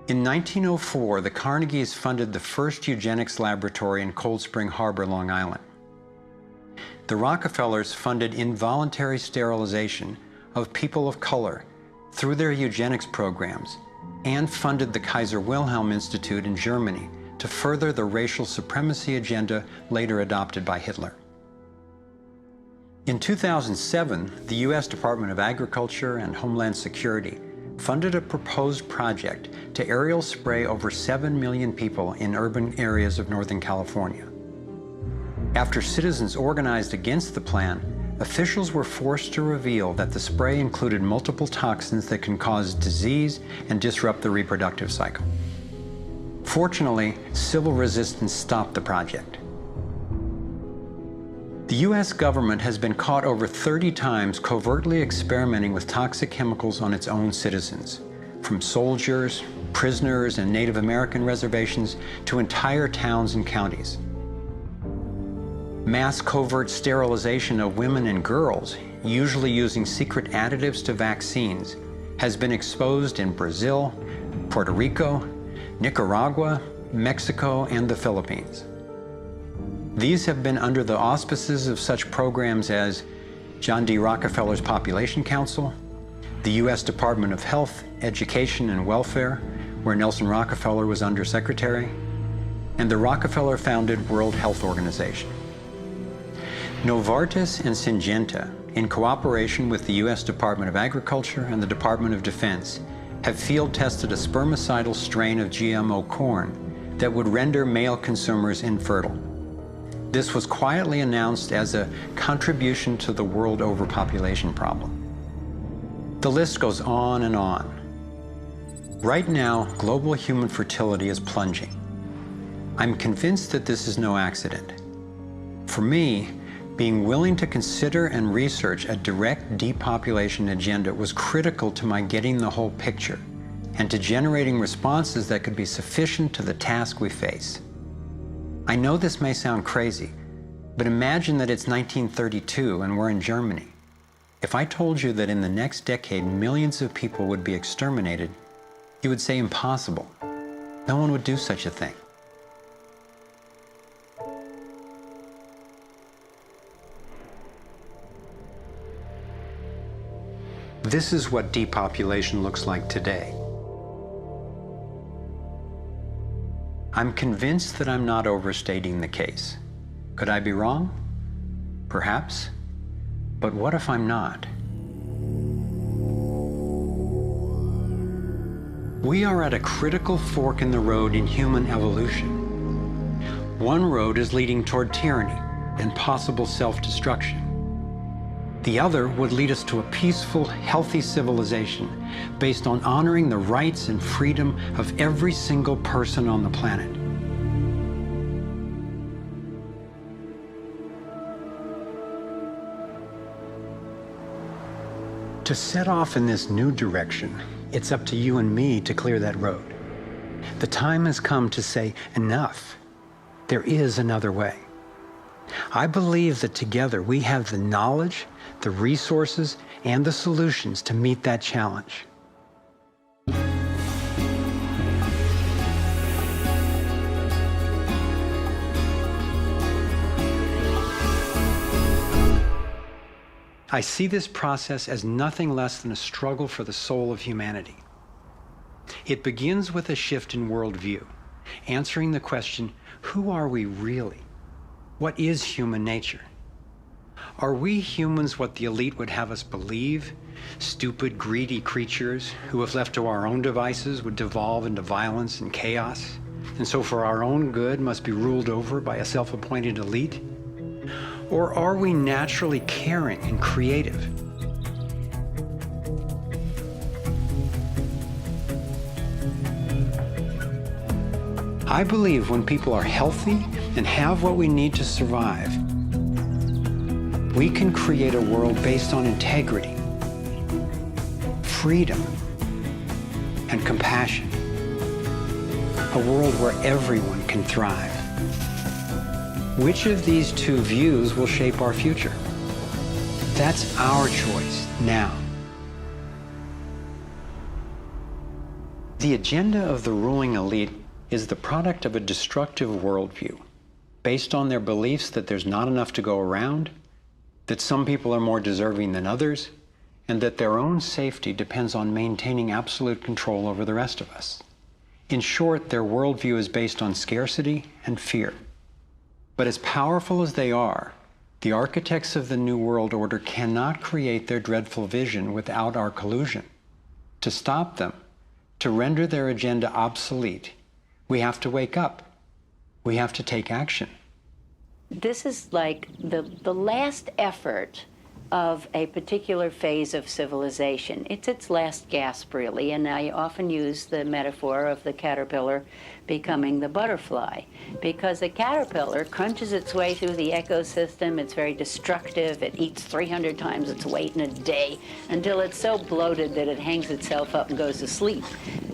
In 1904, the Carnegies funded the first eugenics laboratory in Cold Spring Harbor, Long Island. The Rockefellers funded involuntary sterilization of people of color through their eugenics programs and funded the Kaiser Wilhelm Institute in Germany to further the racial supremacy agenda later adopted by Hitler. In 2007, the U.S. Department of Agriculture and Homeland Security funded a proposed project to aerial spray over 7 million people in urban areas of Northern California. After citizens organized against the plan, officials were forced to reveal that the spray included multiple toxins that can cause disease and disrupt the reproductive cycle. Fortunately, civil resistance stopped the project. The U.S. government has been caught over 30 times covertly experimenting with toxic chemicals on its own citizens, from soldiers, prisoners, and Native American reservations to entire towns and counties. Mass covert sterilization of women and girls, usually using secret additives to vaccines, has been exposed in Brazil, Puerto Rico, Nicaragua, Mexico, and the Philippines. These have been under the auspices of such programs as John D. Rockefeller's Population Council, the U.S. Department of Health, Education, and Welfare, where Nelson Rockefeller was undersecretary, and the Rockefeller-founded World Health Organization. Novartis and Syngenta, in cooperation with the U.S. Department of Agriculture and the Department of Defense, have field-tested a spermicidal strain of GMO corn that would render male consumers infertile. This was quietly announced as a contribution to the world overpopulation problem. The list goes on and on. Right now, global human fertility is plunging. I'm convinced that this is no accident. For me, being willing to consider and research a direct depopulation agenda was critical to my getting the whole picture and to generating responses that could be sufficient to the task we face. I know this may sound crazy, but imagine that it's 1932 and we're in Germany. If I told you that in the next decade millions of people would be exterminated, you would say impossible. No one would do such a thing. This is what depopulation looks like today. I'm convinced that I'm not overstating the case. Could I be wrong? Perhaps. But what if I'm not? We are at a critical fork in the road in human evolution. One road is leading toward tyranny and possible self-destruction. The other would lead us to a peaceful, healthy civilization based on honoring the rights and freedom of every single person on the planet. To set off in this new direction, it's up to you and me to clear that road. The time has come to say, enough. There is another way. I believe that together we have the knowledge, the resources, and the solutions to meet that challenge. I see this process as nothing less than a struggle for the soul of humanity. It begins with a shift in worldview, answering the question, who are we really? What is human nature? Are we humans what the elite would have us believe? Stupid, greedy creatures who, if left to our own devices, would devolve into violence and chaos, and so for our own good must be ruled over by a self-appointed elite? Or are we naturally caring and creative? I believe when people are healthy and have what we need to survive, we can create a world based on integrity, freedom, and compassion. A world where everyone can thrive. Which of these two views will shape our future? That's our choice now. The agenda of the ruling elite is the product of a destructive worldview, based on their beliefs that there's not enough to go around, that some people are more deserving than others, and that their own safety depends on maintaining absolute control over the rest of us. In short, their worldview is based on scarcity and fear. But as powerful as they are, the architects of the New World Order cannot create their dreadful vision without our collusion. To stop them, to render their agenda obsolete, we have to wake up. We have to take action. This is like the last effort of a particular phase of civilization. It's its last gasp, really, and I often use the metaphor of the caterpillar becoming the butterfly, because the caterpillar crunches its way through the ecosystem. It's very destructive. It eats 300 times its weight in a day until it's so bloated that it hangs itself up and goes to sleep,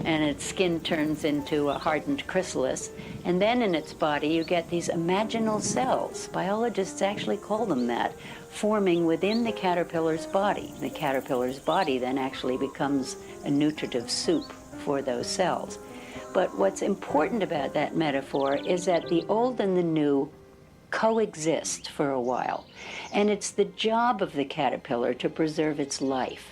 and its skin turns into a hardened chrysalis. And then in its body, you get these imaginal cells. Biologists actually call them that, forming within the caterpillar's body. The caterpillar's body then actually becomes a nutritive soup for those cells. But what's important about that metaphor is that the old and the new coexist for a while. And it's the job of the caterpillar to preserve its life.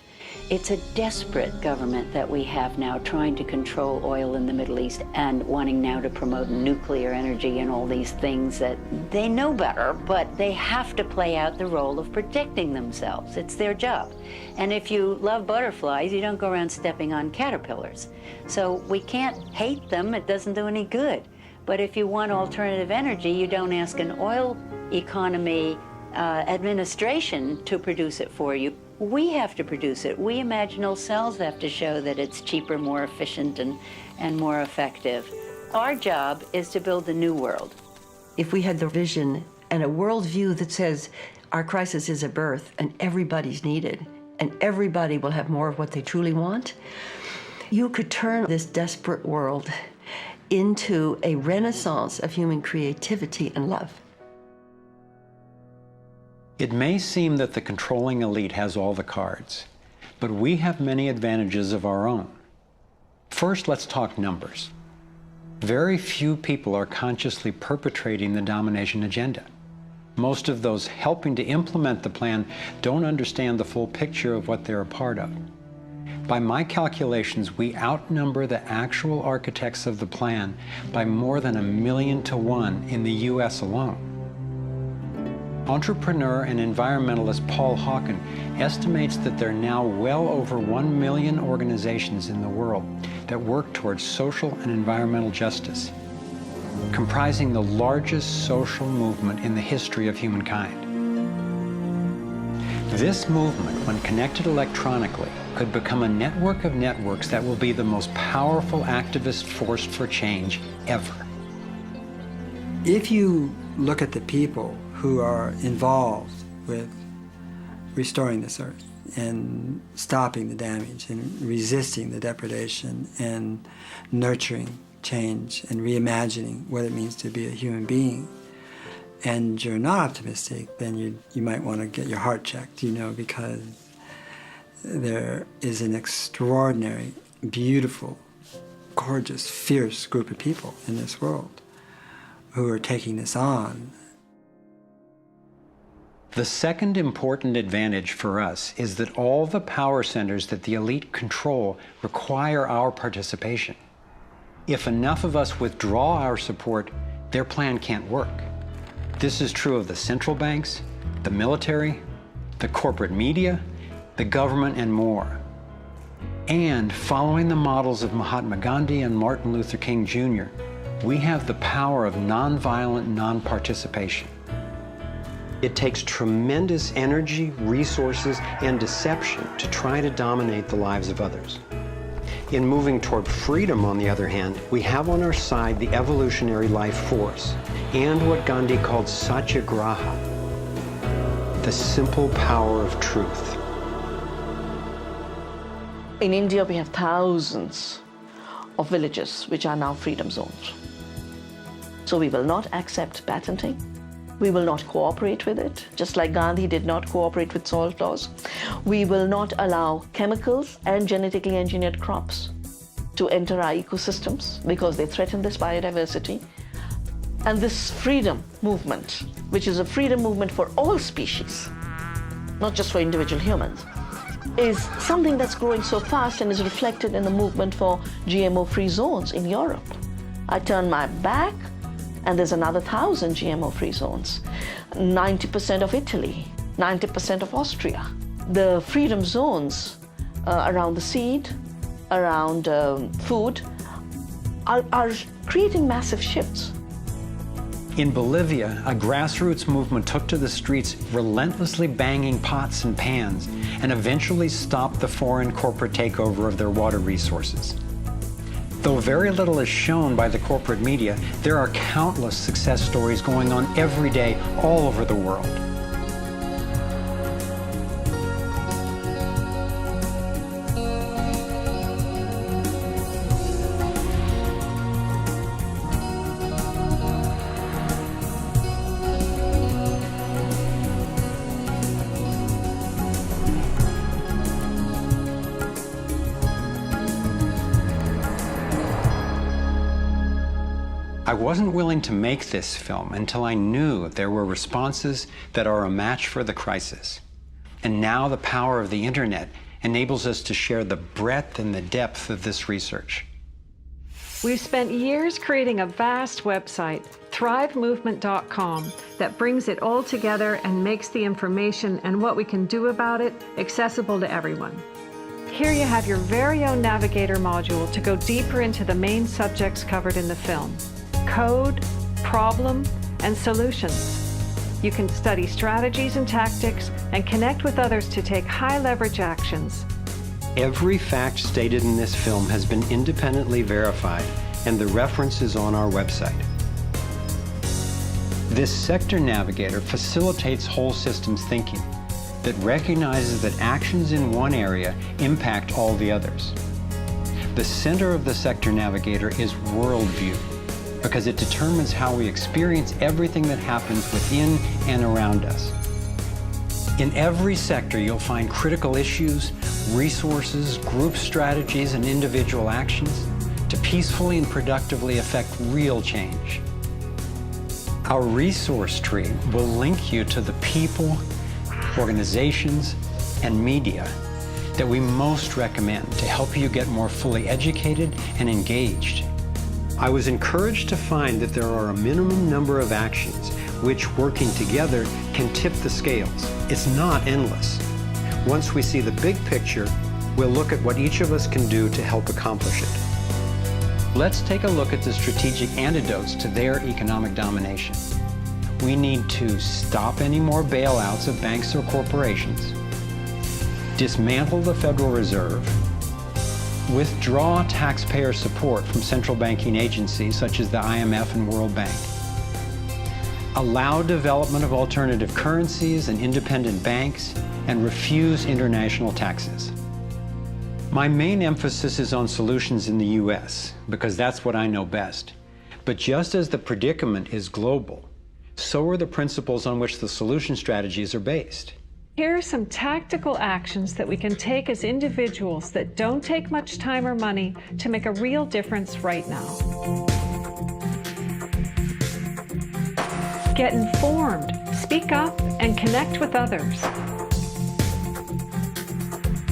It's a desperate government that we have now trying to control oil in the Middle East and wanting now to promote nuclear energy and all these things that they know better, but they have to play out the role of protecting themselves. It's their job. And if you love butterflies, you don't go around stepping on caterpillars. So we can't hate them. It doesn't do any good. But if you want alternative energy, you don't ask an oil economy administration to produce it for you. We have to produce it. We imaginal cells have to show that it's cheaper, more efficient, and more effective. Our job is to build a new world. If we had the vision and a worldview that says our crisis is a birth and everybody's needed and everybody will have more of what they truly want, you could turn this desperate world into a renaissance of human creativity and love. It may seem that the controlling elite has all the cards, but we have many advantages of our own. First, let's talk numbers. Very few people are consciously perpetrating the domination agenda. Most of those helping to implement the plan don't understand the full picture of what they're a part of. By my calculations, we outnumber the actual architects of the plan by more than 1,000,000 to 1 in the US alone. Entrepreneur and environmentalist Paul Hawken estimates that there are now well over 1 million organizations in the world that work towards social and environmental justice, comprising the largest social movement in the history of humankind. This movement, when connected electronically, could become a network of networks that will be the most powerful activist force for change ever. If you look at the people who are involved with restoring this earth and stopping the damage and resisting the depredation and nurturing change and reimagining what it means to be a human being, and you're not optimistic, then you might want to get your heart checked, because there is an extraordinary, beautiful, gorgeous, fierce group of people in this world who are taking this on. The second important advantage for us is that all the power centers that the elite control require our participation. If enough of us withdraw our support, their plan can't work. This is true of the central banks, the military, the corporate media, the government, and more. And following the models of Mahatma Gandhi and Martin Luther King Jr., we have the power of nonviolent non-participation. It takes tremendous energy, resources, and deception to try to dominate the lives of others. In moving toward freedom, on the other hand, we have on our side the evolutionary life force and what Gandhi called satyagraha, the simple power of truth. In India, we have thousands of villages which are now freedom zones. So we will not accept patenting. We will not cooperate with it, just like Gandhi did not cooperate with salt laws. We will not allow chemicals and genetically engineered crops to enter our ecosystems because they threaten this biodiversity. And this freedom movement, which is a freedom movement for all species, not just for individual humans, is something that's growing so fast and is reflected in the movement for GMO-free zones in Europe. I turn my back, and there's another 1,000 GMO-free zones. 90% of Italy, 90% of Austria. The freedom zones around the seed, around food, are creating massive shifts. In Bolivia, a grassroots movement took to the streets, relentlessly banging pots and pans, and eventually stopped the foreign corporate takeover of their water resources. Though very little is shown by the corporate media, there are countless success stories going on every day all over the world. I wasn't willing to make this film until I knew there were responses that are a match for the crisis. And now the power of the internet enables us to share the breadth and the depth of this research. We've spent years creating a vast website, thrivemovement.com, that brings it all together and makes the information and what we can do about it accessible to everyone. Here you have your very own Navigator module to go deeper into the main subjects covered in the film: code, problem, and solutions. You can study strategies and tactics and connect with others to take high-leverage actions. Every fact stated in this film has been independently verified, and the reference is on our website. This sector navigator facilitates whole systems thinking that recognizes that actions in one area impact all the others. The center of the sector navigator is worldview, because it determines how we experience everything that happens within and around us. In every sector, you'll find critical issues, resources, group strategies, and individual actions to peacefully and productively affect real change. Our resource tree will link you to the people, organizations, and media that we most recommend to help you get more fully educated and engaged. I was encouraged to find that there are a minimum number of actions which, working together, can tip the scales. It's not endless. Once we see the big picture, we'll look at what each of us can do to help accomplish it. Let's take a look at the strategic antidotes to their economic domination. We need to stop any more bailouts of banks or corporations, dismantle the Federal Reserve, withdraw taxpayer support from central banking agencies such as the IMF and World Bank, allow development of alternative currencies and independent banks, and refuse international taxes. My main emphasis is on solutions in the US, because that's what I know best. But just as the predicament is global, so are the principles on which the solution strategies are based. Here are some tactical actions that we can take as individuals that don't take much time or money to make a real difference right now. Get informed, speak up, and connect with others.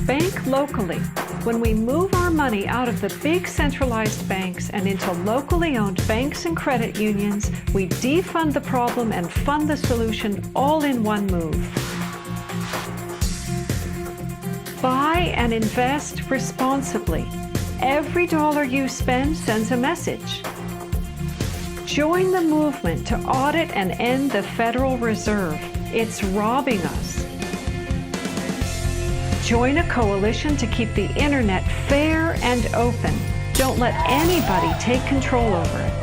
Bank locally. When we move our money out of the big centralized banks and into locally owned banks and credit unions, we defund the problem and fund the solution all in one move. Buy and invest responsibly. Every dollar you spend sends a message. Join the movement to audit and end the Federal Reserve. It's robbing us. Join a coalition to keep the internet fair and open. Don't let anybody take control over it.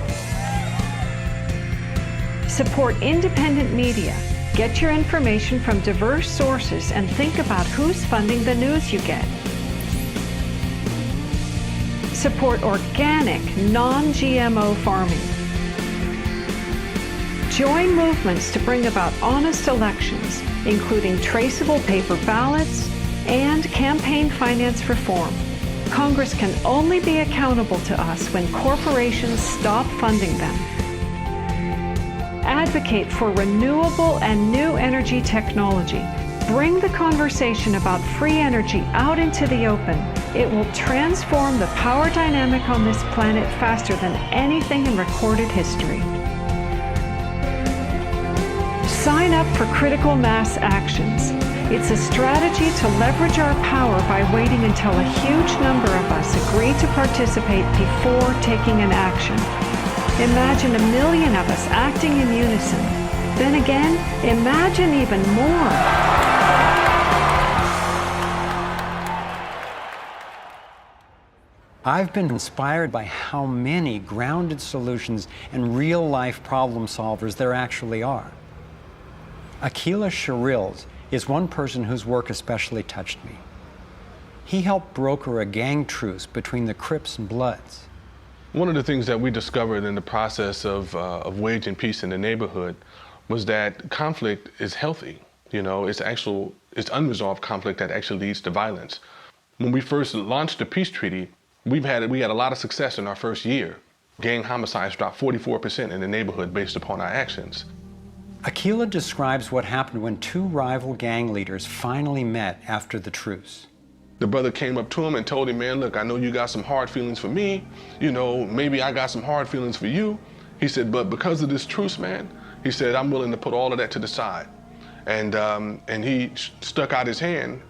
Support independent media. Get your information from diverse sources and think about who's funding the news you get. Support organic, non-GMO farming. Join movements to bring about honest elections, including traceable paper ballots and campaign finance reform. Congress can only be accountable to us when corporations stop funding them. Advocate for renewable and new energy technology. Bring the conversation about free energy out into the open. It will transform the power dynamic on this planet faster than anything in recorded history. Sign up for critical mass actions. It's a strategy to leverage our power by waiting until a huge number of us agree to participate before taking an action. imagine 1 million of us acting in unison. Then again, imagine even more. I've been inspired by how many grounded solutions and real-life problem solvers there actually are. Aqeela Sherrills is one person whose work especially touched me. He helped broker a gang truce between the Crips and Bloods. One of the things that we discovered in the process of waging peace in the neighborhood was that conflict is healthy. You know, it's unresolved conflict that actually leads to violence. When we first launched the peace treaty, we had a lot of success in our first year. Gang homicides dropped 44% in the neighborhood based upon our actions. Aqeela describes what happened when two rival gang leaders finally met after the truce. The brother came up to him and told him, man, look, I know you got some hard feelings for me. You know, maybe I got some hard feelings for you. He said, but because of this truce, man, he said, I'm willing to put all of that to the side. And he stuck out his hand.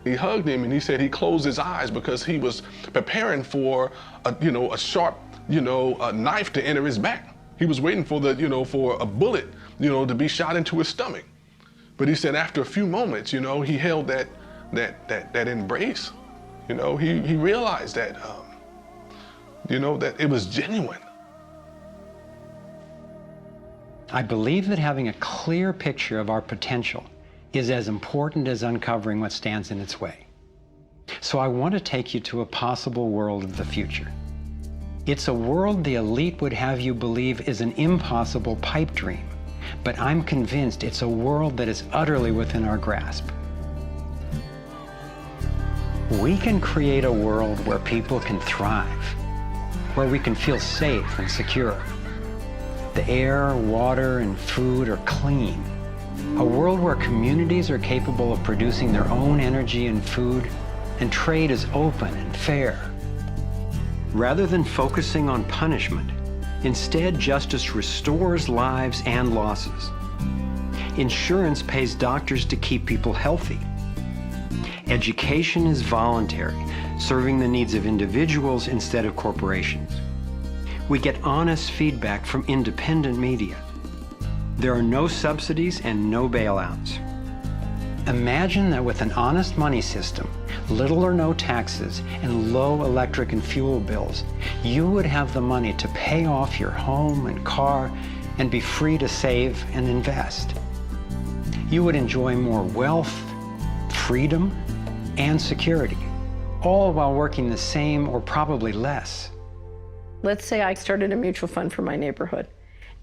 He hugged him and he said he closed his eyes because he was preparing for a sharp, a knife to enter his back. He was waiting for for a bullet, to be shot into his stomach. But he said after a few moments, he held that embrace. He realized that, that it was genuine. I believe that having a clear picture of our potential is as important as uncovering what stands in its way. So I want to take you to a possible world of the future. It's a world the elite would have you believe is an impossible pipe dream, but I'm convinced it's a world that is utterly within our grasp. We can create a world where people can thrive, where we can feel safe and secure. The air, water, and food are clean. A world where communities are capable of producing their own energy and food, and trade is open and fair. Rather than focusing on punishment, instead justice restores lives and losses. Insurance pays doctors to keep people healthy. Education is voluntary, serving the needs of individuals instead of corporations. We get honest feedback from independent media. There are no subsidies and no bailouts. Imagine that with an honest money system, little or no taxes, and low electric and fuel bills, you would have the money to pay off your home and car and be free to save and invest. You would enjoy more wealth, freedom, and security, all while working the same or probably less. Let's say I started a mutual fund for my neighborhood,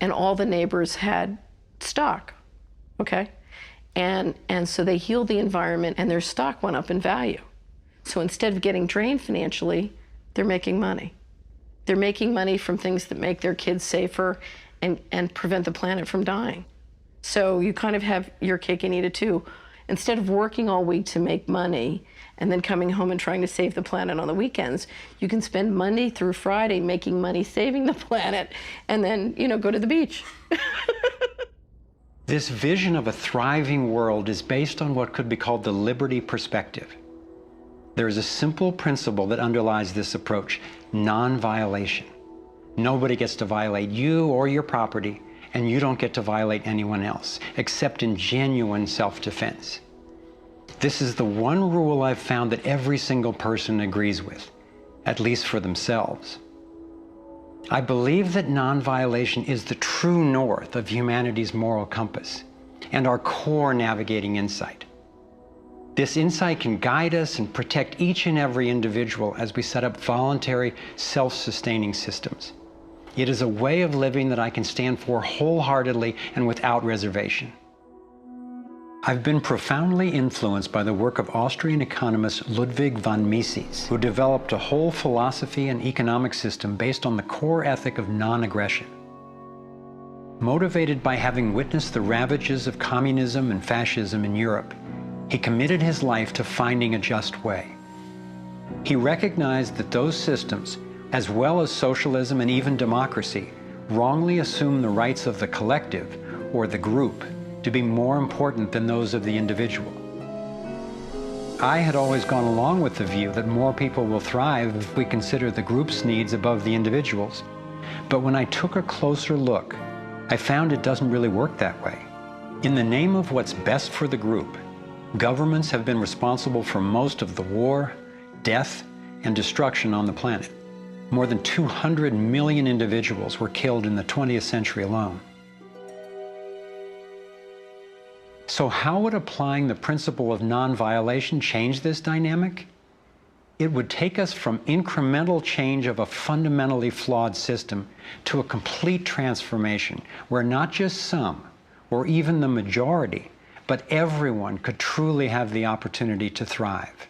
and all the neighbors had stock, okay? And so they healed the environment and their stock went up in value. So instead of getting drained financially, they're making money. They're making money from things that make their kids safer and prevent the planet from dying. So you kind of have your cake and eat it too. Instead of working all week to make money and then coming home and trying to save the planet on the weekends, you can spend Monday through Friday making money saving the planet and then, go to the beach. This vision of a thriving world is based on what could be called the liberty perspective. There is a simple principle that underlies this approach: non-violation. Nobody gets to violate you or your property, and you don't get to violate anyone else, except in genuine self-defense. This is the one rule I've found that every single person agrees with, at least for themselves. I believe that non-violation is the true north of humanity's moral compass and our core navigating insight. This insight can guide us and protect each and every individual as we set up voluntary, self-sustaining systems. It is a way of living that I can stand for wholeheartedly and without reservation. I've been profoundly influenced by the work of Austrian economist Ludwig von Mises, who developed a whole philosophy and economic system based on the core ethic of non-aggression. Motivated by having witnessed the ravages of communism and fascism in Europe, he committed his life to finding a just way. He recognized that those systems, as well as socialism and even democracy, wrongly assume the rights of the collective, or the group, to be more important than those of the individual. I had always gone along with the view that more people will thrive if we consider the group's needs above the individual's, But when I took a closer look, I found it doesn't really work that way. In the name of what's best for the group, governments have been responsible for most of the war, death, and destruction on the planet. More than 200 million individuals were killed in the 20th century alone. So how would applying the principle of non-violation change this dynamic? It would take us from incremental change of a fundamentally flawed system to a complete transformation where not just some, or even the majority, but everyone could truly have the opportunity to thrive.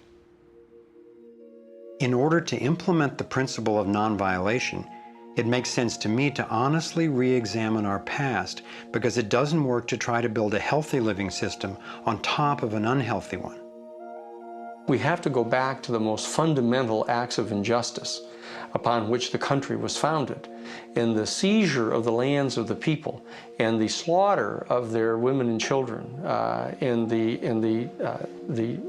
In order to implement the principle of non-violation, it makes sense to me to honestly re-examine our past, because it doesn't work to try to build a healthy living system on top of an unhealthy one. We have to go back to the most fundamental acts of injustice upon which the country was founded, in the seizure of the lands of the people and the slaughter of their women and children, in the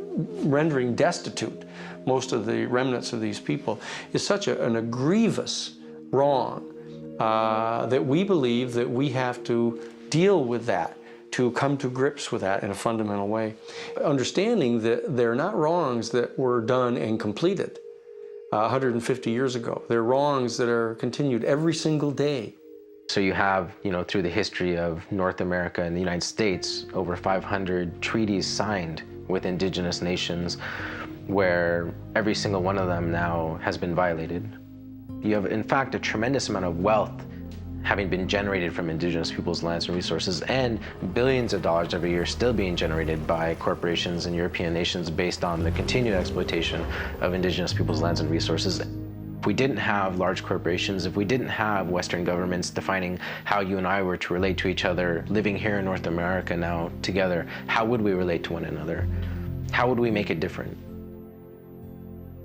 rendering destitute most of the remnants of these people, is such a grievous wrong that we believe that we have to deal with that, to come to grips with that in a fundamental way. Understanding that they're not wrongs that were done and completed 150 years ago. They're wrongs that are continued every single day. So you have, through the history of North America and the United States, over 500 treaties signed with indigenous nations where every single one of them now has been violated. You have, in fact, a tremendous amount of wealth having been generated from indigenous people's lands and resources, and billions of dollars every year still being generated by corporations and European nations based on the continued exploitation of indigenous people's lands and resources. If we didn't have large corporations, if we didn't have Western governments defining how you and I were to relate to each other, living here in North America now together, how would we relate to one another? How would we make it different?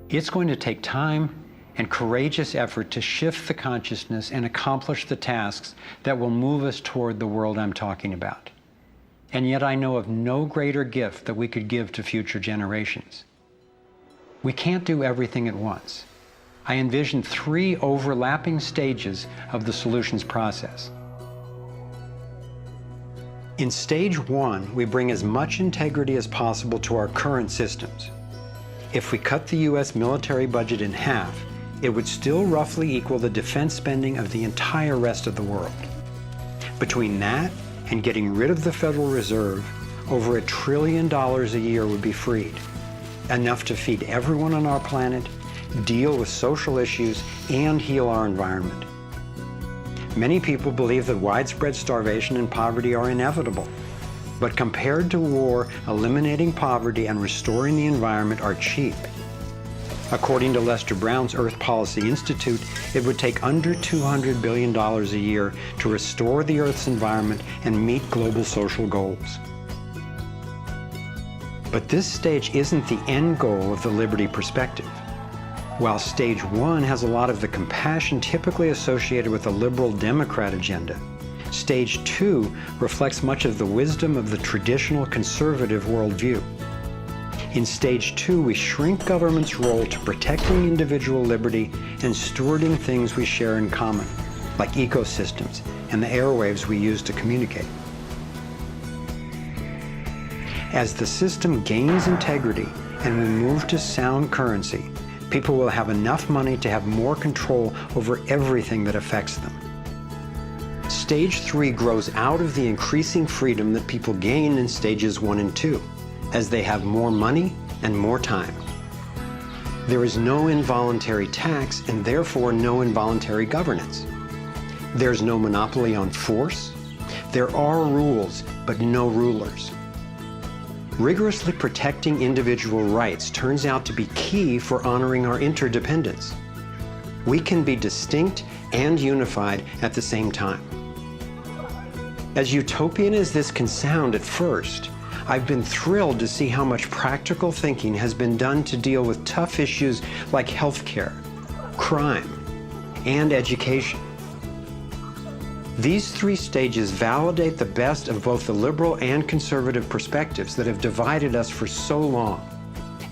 It's going to take time and courageous effort to shift the consciousness and accomplish the tasks that will move us toward the world I'm talking about. And yet I know of no greater gift that we could give to future generations. We can't do everything at once. I envision 3 overlapping stages of the solutions process. In stage 1, we bring as much integrity as possible to our current systems. If we cut the US military budget in half, it would still roughly equal the defense spending of the entire rest of the world. Between that and getting rid of the Federal Reserve, over $1 trillion a year would be freed, enough to feed everyone on our planet, deal with social issues, and heal our environment. Many people believe that widespread starvation and poverty are inevitable, but compared to war, eliminating poverty and restoring the environment are cheap. According to Lester Brown's Earth Policy Institute, it would take under $200 billion a year to restore the Earth's environment and meet global social goals. But this stage isn't the end goal of the liberty perspective. While stage 1 has a lot of the compassion typically associated with a liberal Democrat agenda, stage 2 reflects much of the wisdom of the traditional conservative worldview. In stage 2, we shrink government's role to protecting individual liberty and stewarding things we share in common, like ecosystems and the airwaves we use to communicate. As the system gains integrity and we move to sound currency, people will have enough money to have more control over everything that affects them. Stage 3 grows out of the increasing freedom that people gain in stages 1 and 2. As they have more money and more time. There is no involuntary tax and therefore no involuntary governance. There's no monopoly on force. There are rules, but no rulers. Rigorously protecting individual rights turns out to be key for honoring our interdependence. We can be distinct and unified at the same time. As utopian as this can sound at first, I've been thrilled to see how much practical thinking has been done to deal with tough issues like healthcare, crime, and education. These 3 stages validate the best of both the liberal and conservative perspectives that have divided us for so long,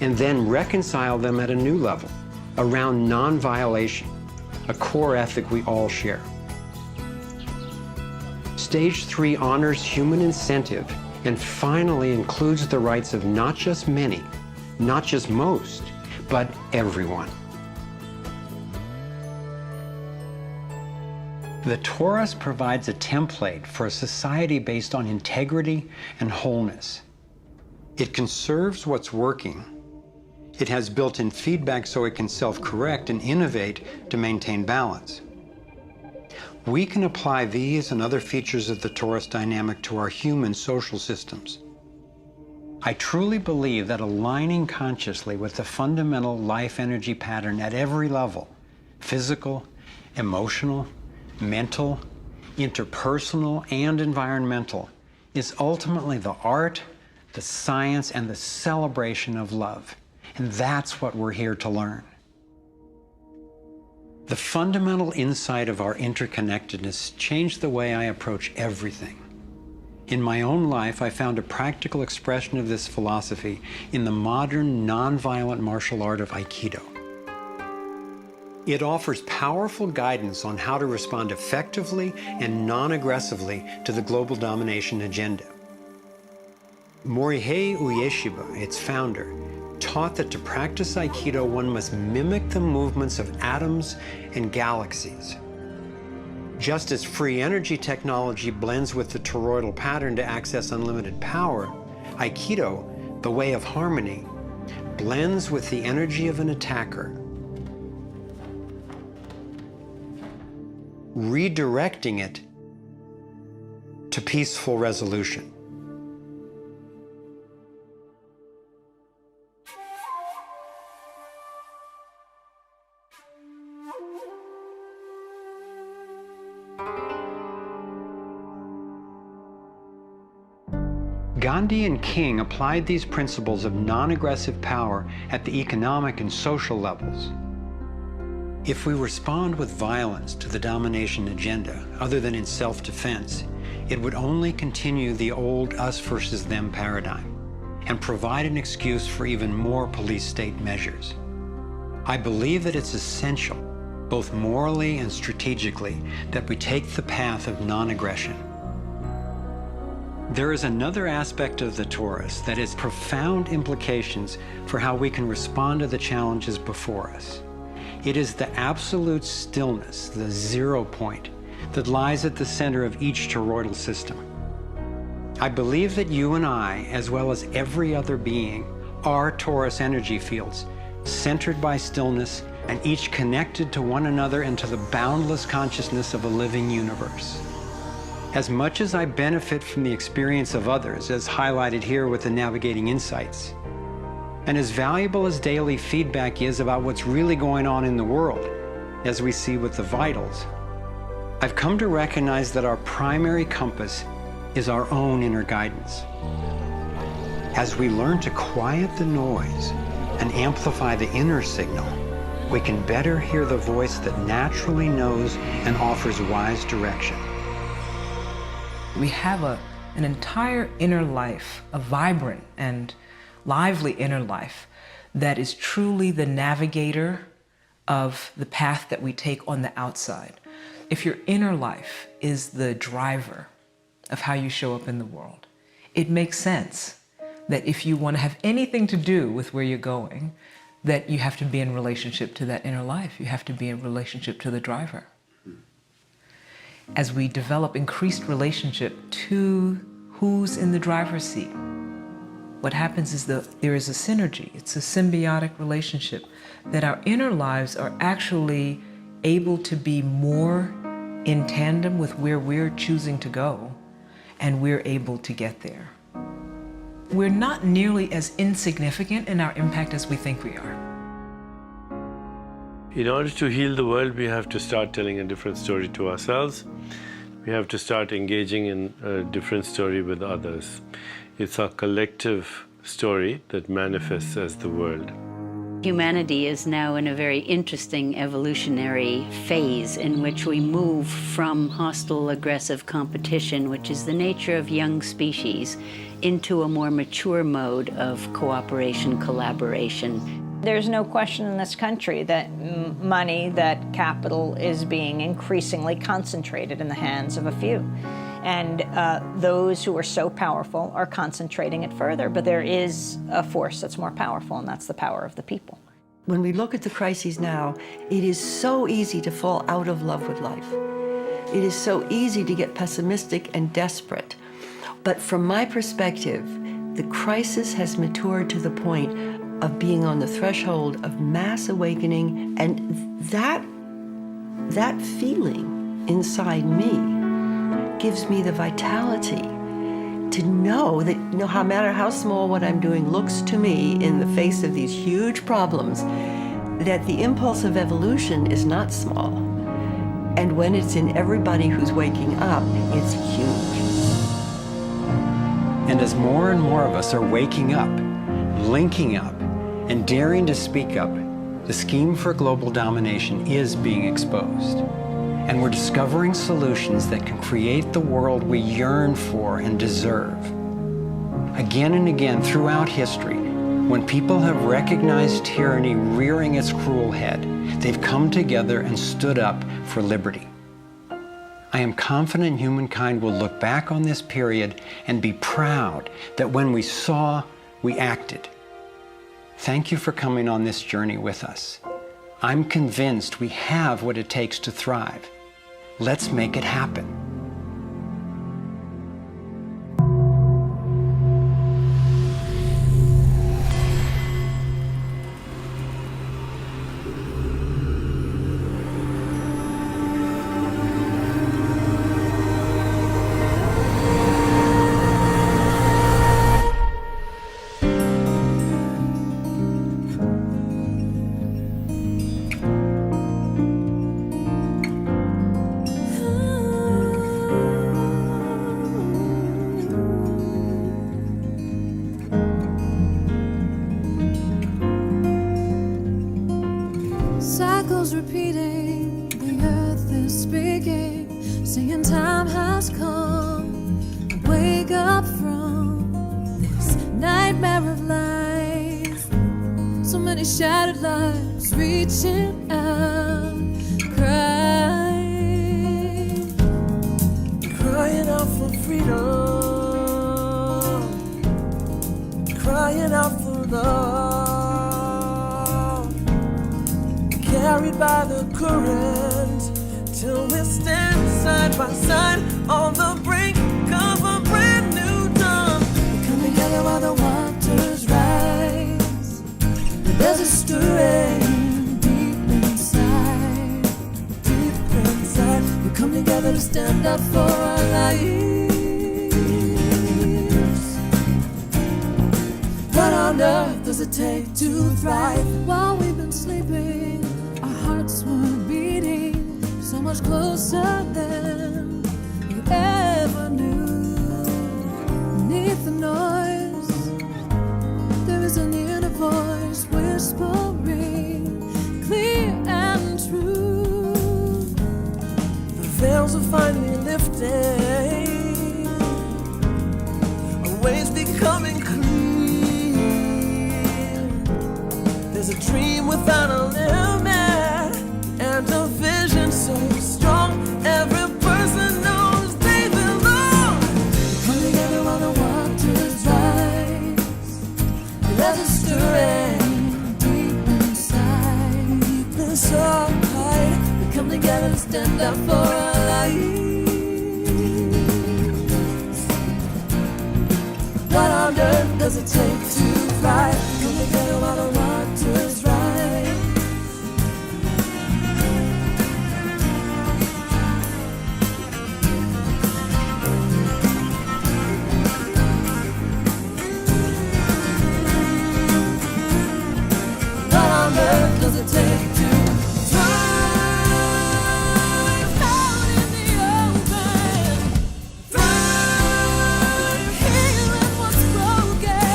and then reconcile them at a new level, around non-violation, a core ethic we all share. Stage 3 honors human incentive and finally includes the rights of not just many, not just most, but everyone. The Torus provides a template for a society based on integrity and wholeness. It conserves what's working. It has built-in feedback so it can self-correct and innovate to maintain balance. We can apply these and other features of the Torus dynamic to our human social systems. I truly believe that aligning consciously with the fundamental life energy pattern at every level, physical, emotional, mental, interpersonal, and environmental, is ultimately the art, the science, and the celebration of love. And that's what we're here to learn. The fundamental insight of our interconnectedness changed the way I approach everything. In my own life, I found a practical expression of this philosophy in the modern, nonviolent martial art of Aikido. It offers powerful guidance on how to respond effectively and non-aggressively to the global domination agenda. Morihei Ueshiba, its founder, taught that to practice Aikido, one must mimic the movements of atoms and galaxies. Just as free energy technology blends with the toroidal pattern to access unlimited power, Aikido, the way of harmony, blends with the energy of an attacker, redirecting it to peaceful resolution. Gandhi and King applied these principles of non-aggressive power at the economic and social levels. If we respond with violence to the domination agenda, other than in self-defense, it would only continue the old us versus them paradigm and provide an excuse for even more police state measures. I believe that it's essential, both morally and strategically, that we take the path of non-aggression. There is another aspect of the Torus that has profound implications for how we can respond to the challenges before us. It is the absolute stillness, the 0 point, that lies at the center of each toroidal system. I believe that you and I, as well as every other being, are Torus energy fields, centered by stillness and each connected to one another and to the boundless consciousness of a living universe. As much as I benefit from the experience of others, as highlighted here with the Navigating Insights, and as valuable as daily feedback is about what's really going on in the world, as we see with the vitals, I've come to recognize that our primary compass is our own inner guidance. As we learn to quiet the noise and amplify the inner signal, we can better hear the voice that naturally knows and offers wise direction. We have an entire inner life, a vibrant and lively inner life that is truly the navigator of the path that we take on the outside. If your inner life is the driver of how you show up in the world, it makes sense that if you want to have anything to do with where you're going, that you have to be in relationship to that inner life. You have to be in relationship to the driver. As we develop increased relationship to who's in the driver's seat, what happens is there is a synergy. It's a symbiotic relationship that our inner lives are actually able to be more in tandem with where we're choosing to go, and we're able to get there. We're not nearly as insignificant in our impact as we think we are. In order to heal the world, we have to start telling a different story to ourselves. We have to start engaging in a different story with others. It's our collective story that manifests as the world. Humanity is now in a very interesting evolutionary phase in which we move from hostile, aggressive competition, which is the nature of young species, into a more mature mode of cooperation, collaboration. There's no question in this country that money, that capital is being increasingly concentrated in the hands of a few. And those who are so powerful are concentrating it further. But there is a force that's more powerful, and that's the power of the people. When we look at the crises now, it is so easy to fall out of love with life. It is so easy to get pessimistic and desperate. But from my perspective, the crisis has matured to the point of being on the threshold of mass awakening, and that feeling inside me gives me the vitality to know that no matter how small what I'm doing looks to me in the face of these huge problems, that the impulse of evolution is not small. And when it's in everybody who's waking up, it's huge. And as more and more of us are waking up, linking up, and daring to speak up, the scheme for global domination is being exposed. And we're discovering solutions that can create the world we yearn for and deserve. Again and again throughout history, when people have recognized tyranny rearing its cruel head, they've come together and stood up for liberty. I am confident humankind will look back on this period and be proud that when we saw, we acted. Thank you for coming on this journey with us. I'm convinced we have what it takes to thrive. Let's make it happen. Cycles repeating, the earth is speaking, saying time has come. Wake up from this nightmare of life. So many shattered lives reaching out, crying out for freedom, crying out for love. Carried by the current, till we stand side by side on the brink of a brand new dawn. We come together while the waters rise. There's a stirring deep inside, deep inside. We come together to stand up for our lives. What on earth does it take to thrive? While we've been sleeping, hearts were beating so much closer than you ever knew. Beneath the noise, there is an inner voice whispering, clear and true. The veils are finally lifting, our ways becoming clear. There's a dream without a limit, and a vision so strong, every person knows they belong. Come together while the waters rise. There's a stirring deep inside, deep inside. We come together to stand up for our lives. What on earth does it take to thrive? Come together while the waters rise. Does it take to thrive out in the open? Thrive healing what's broken.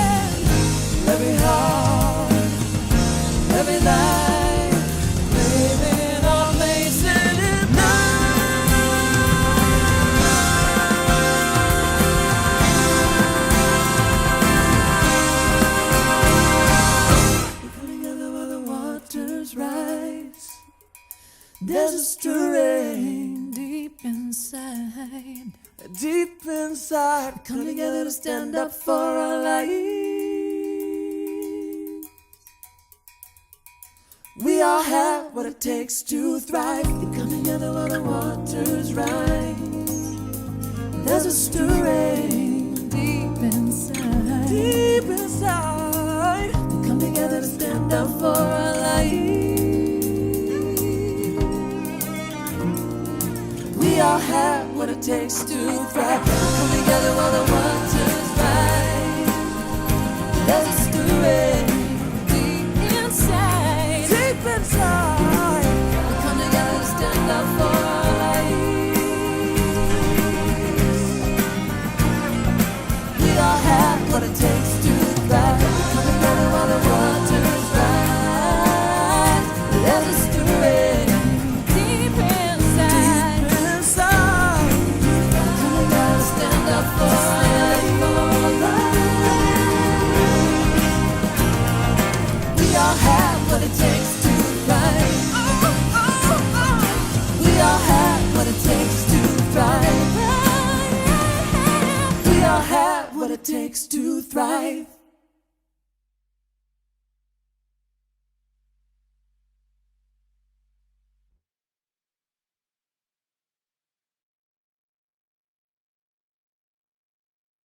inside, deep inside, come together to stand up for our life. We all have what it takes to thrive. We come together while the waters rise. There's a stirring deep inside, deep inside. We come together to stand up for our life. We all have what it takes to thrive. Come together while the waters rise. There's a stirring deep inside, deep inside. We come together to stand up for our lives. We all have what it takes to thrive. Come together while the waters rise. There's a stirring deep inside, deep inside. Come together to stand up for our lives. We all have what it takes to thrive. We all have what it takes to thrive. We all have what it takes to thrive.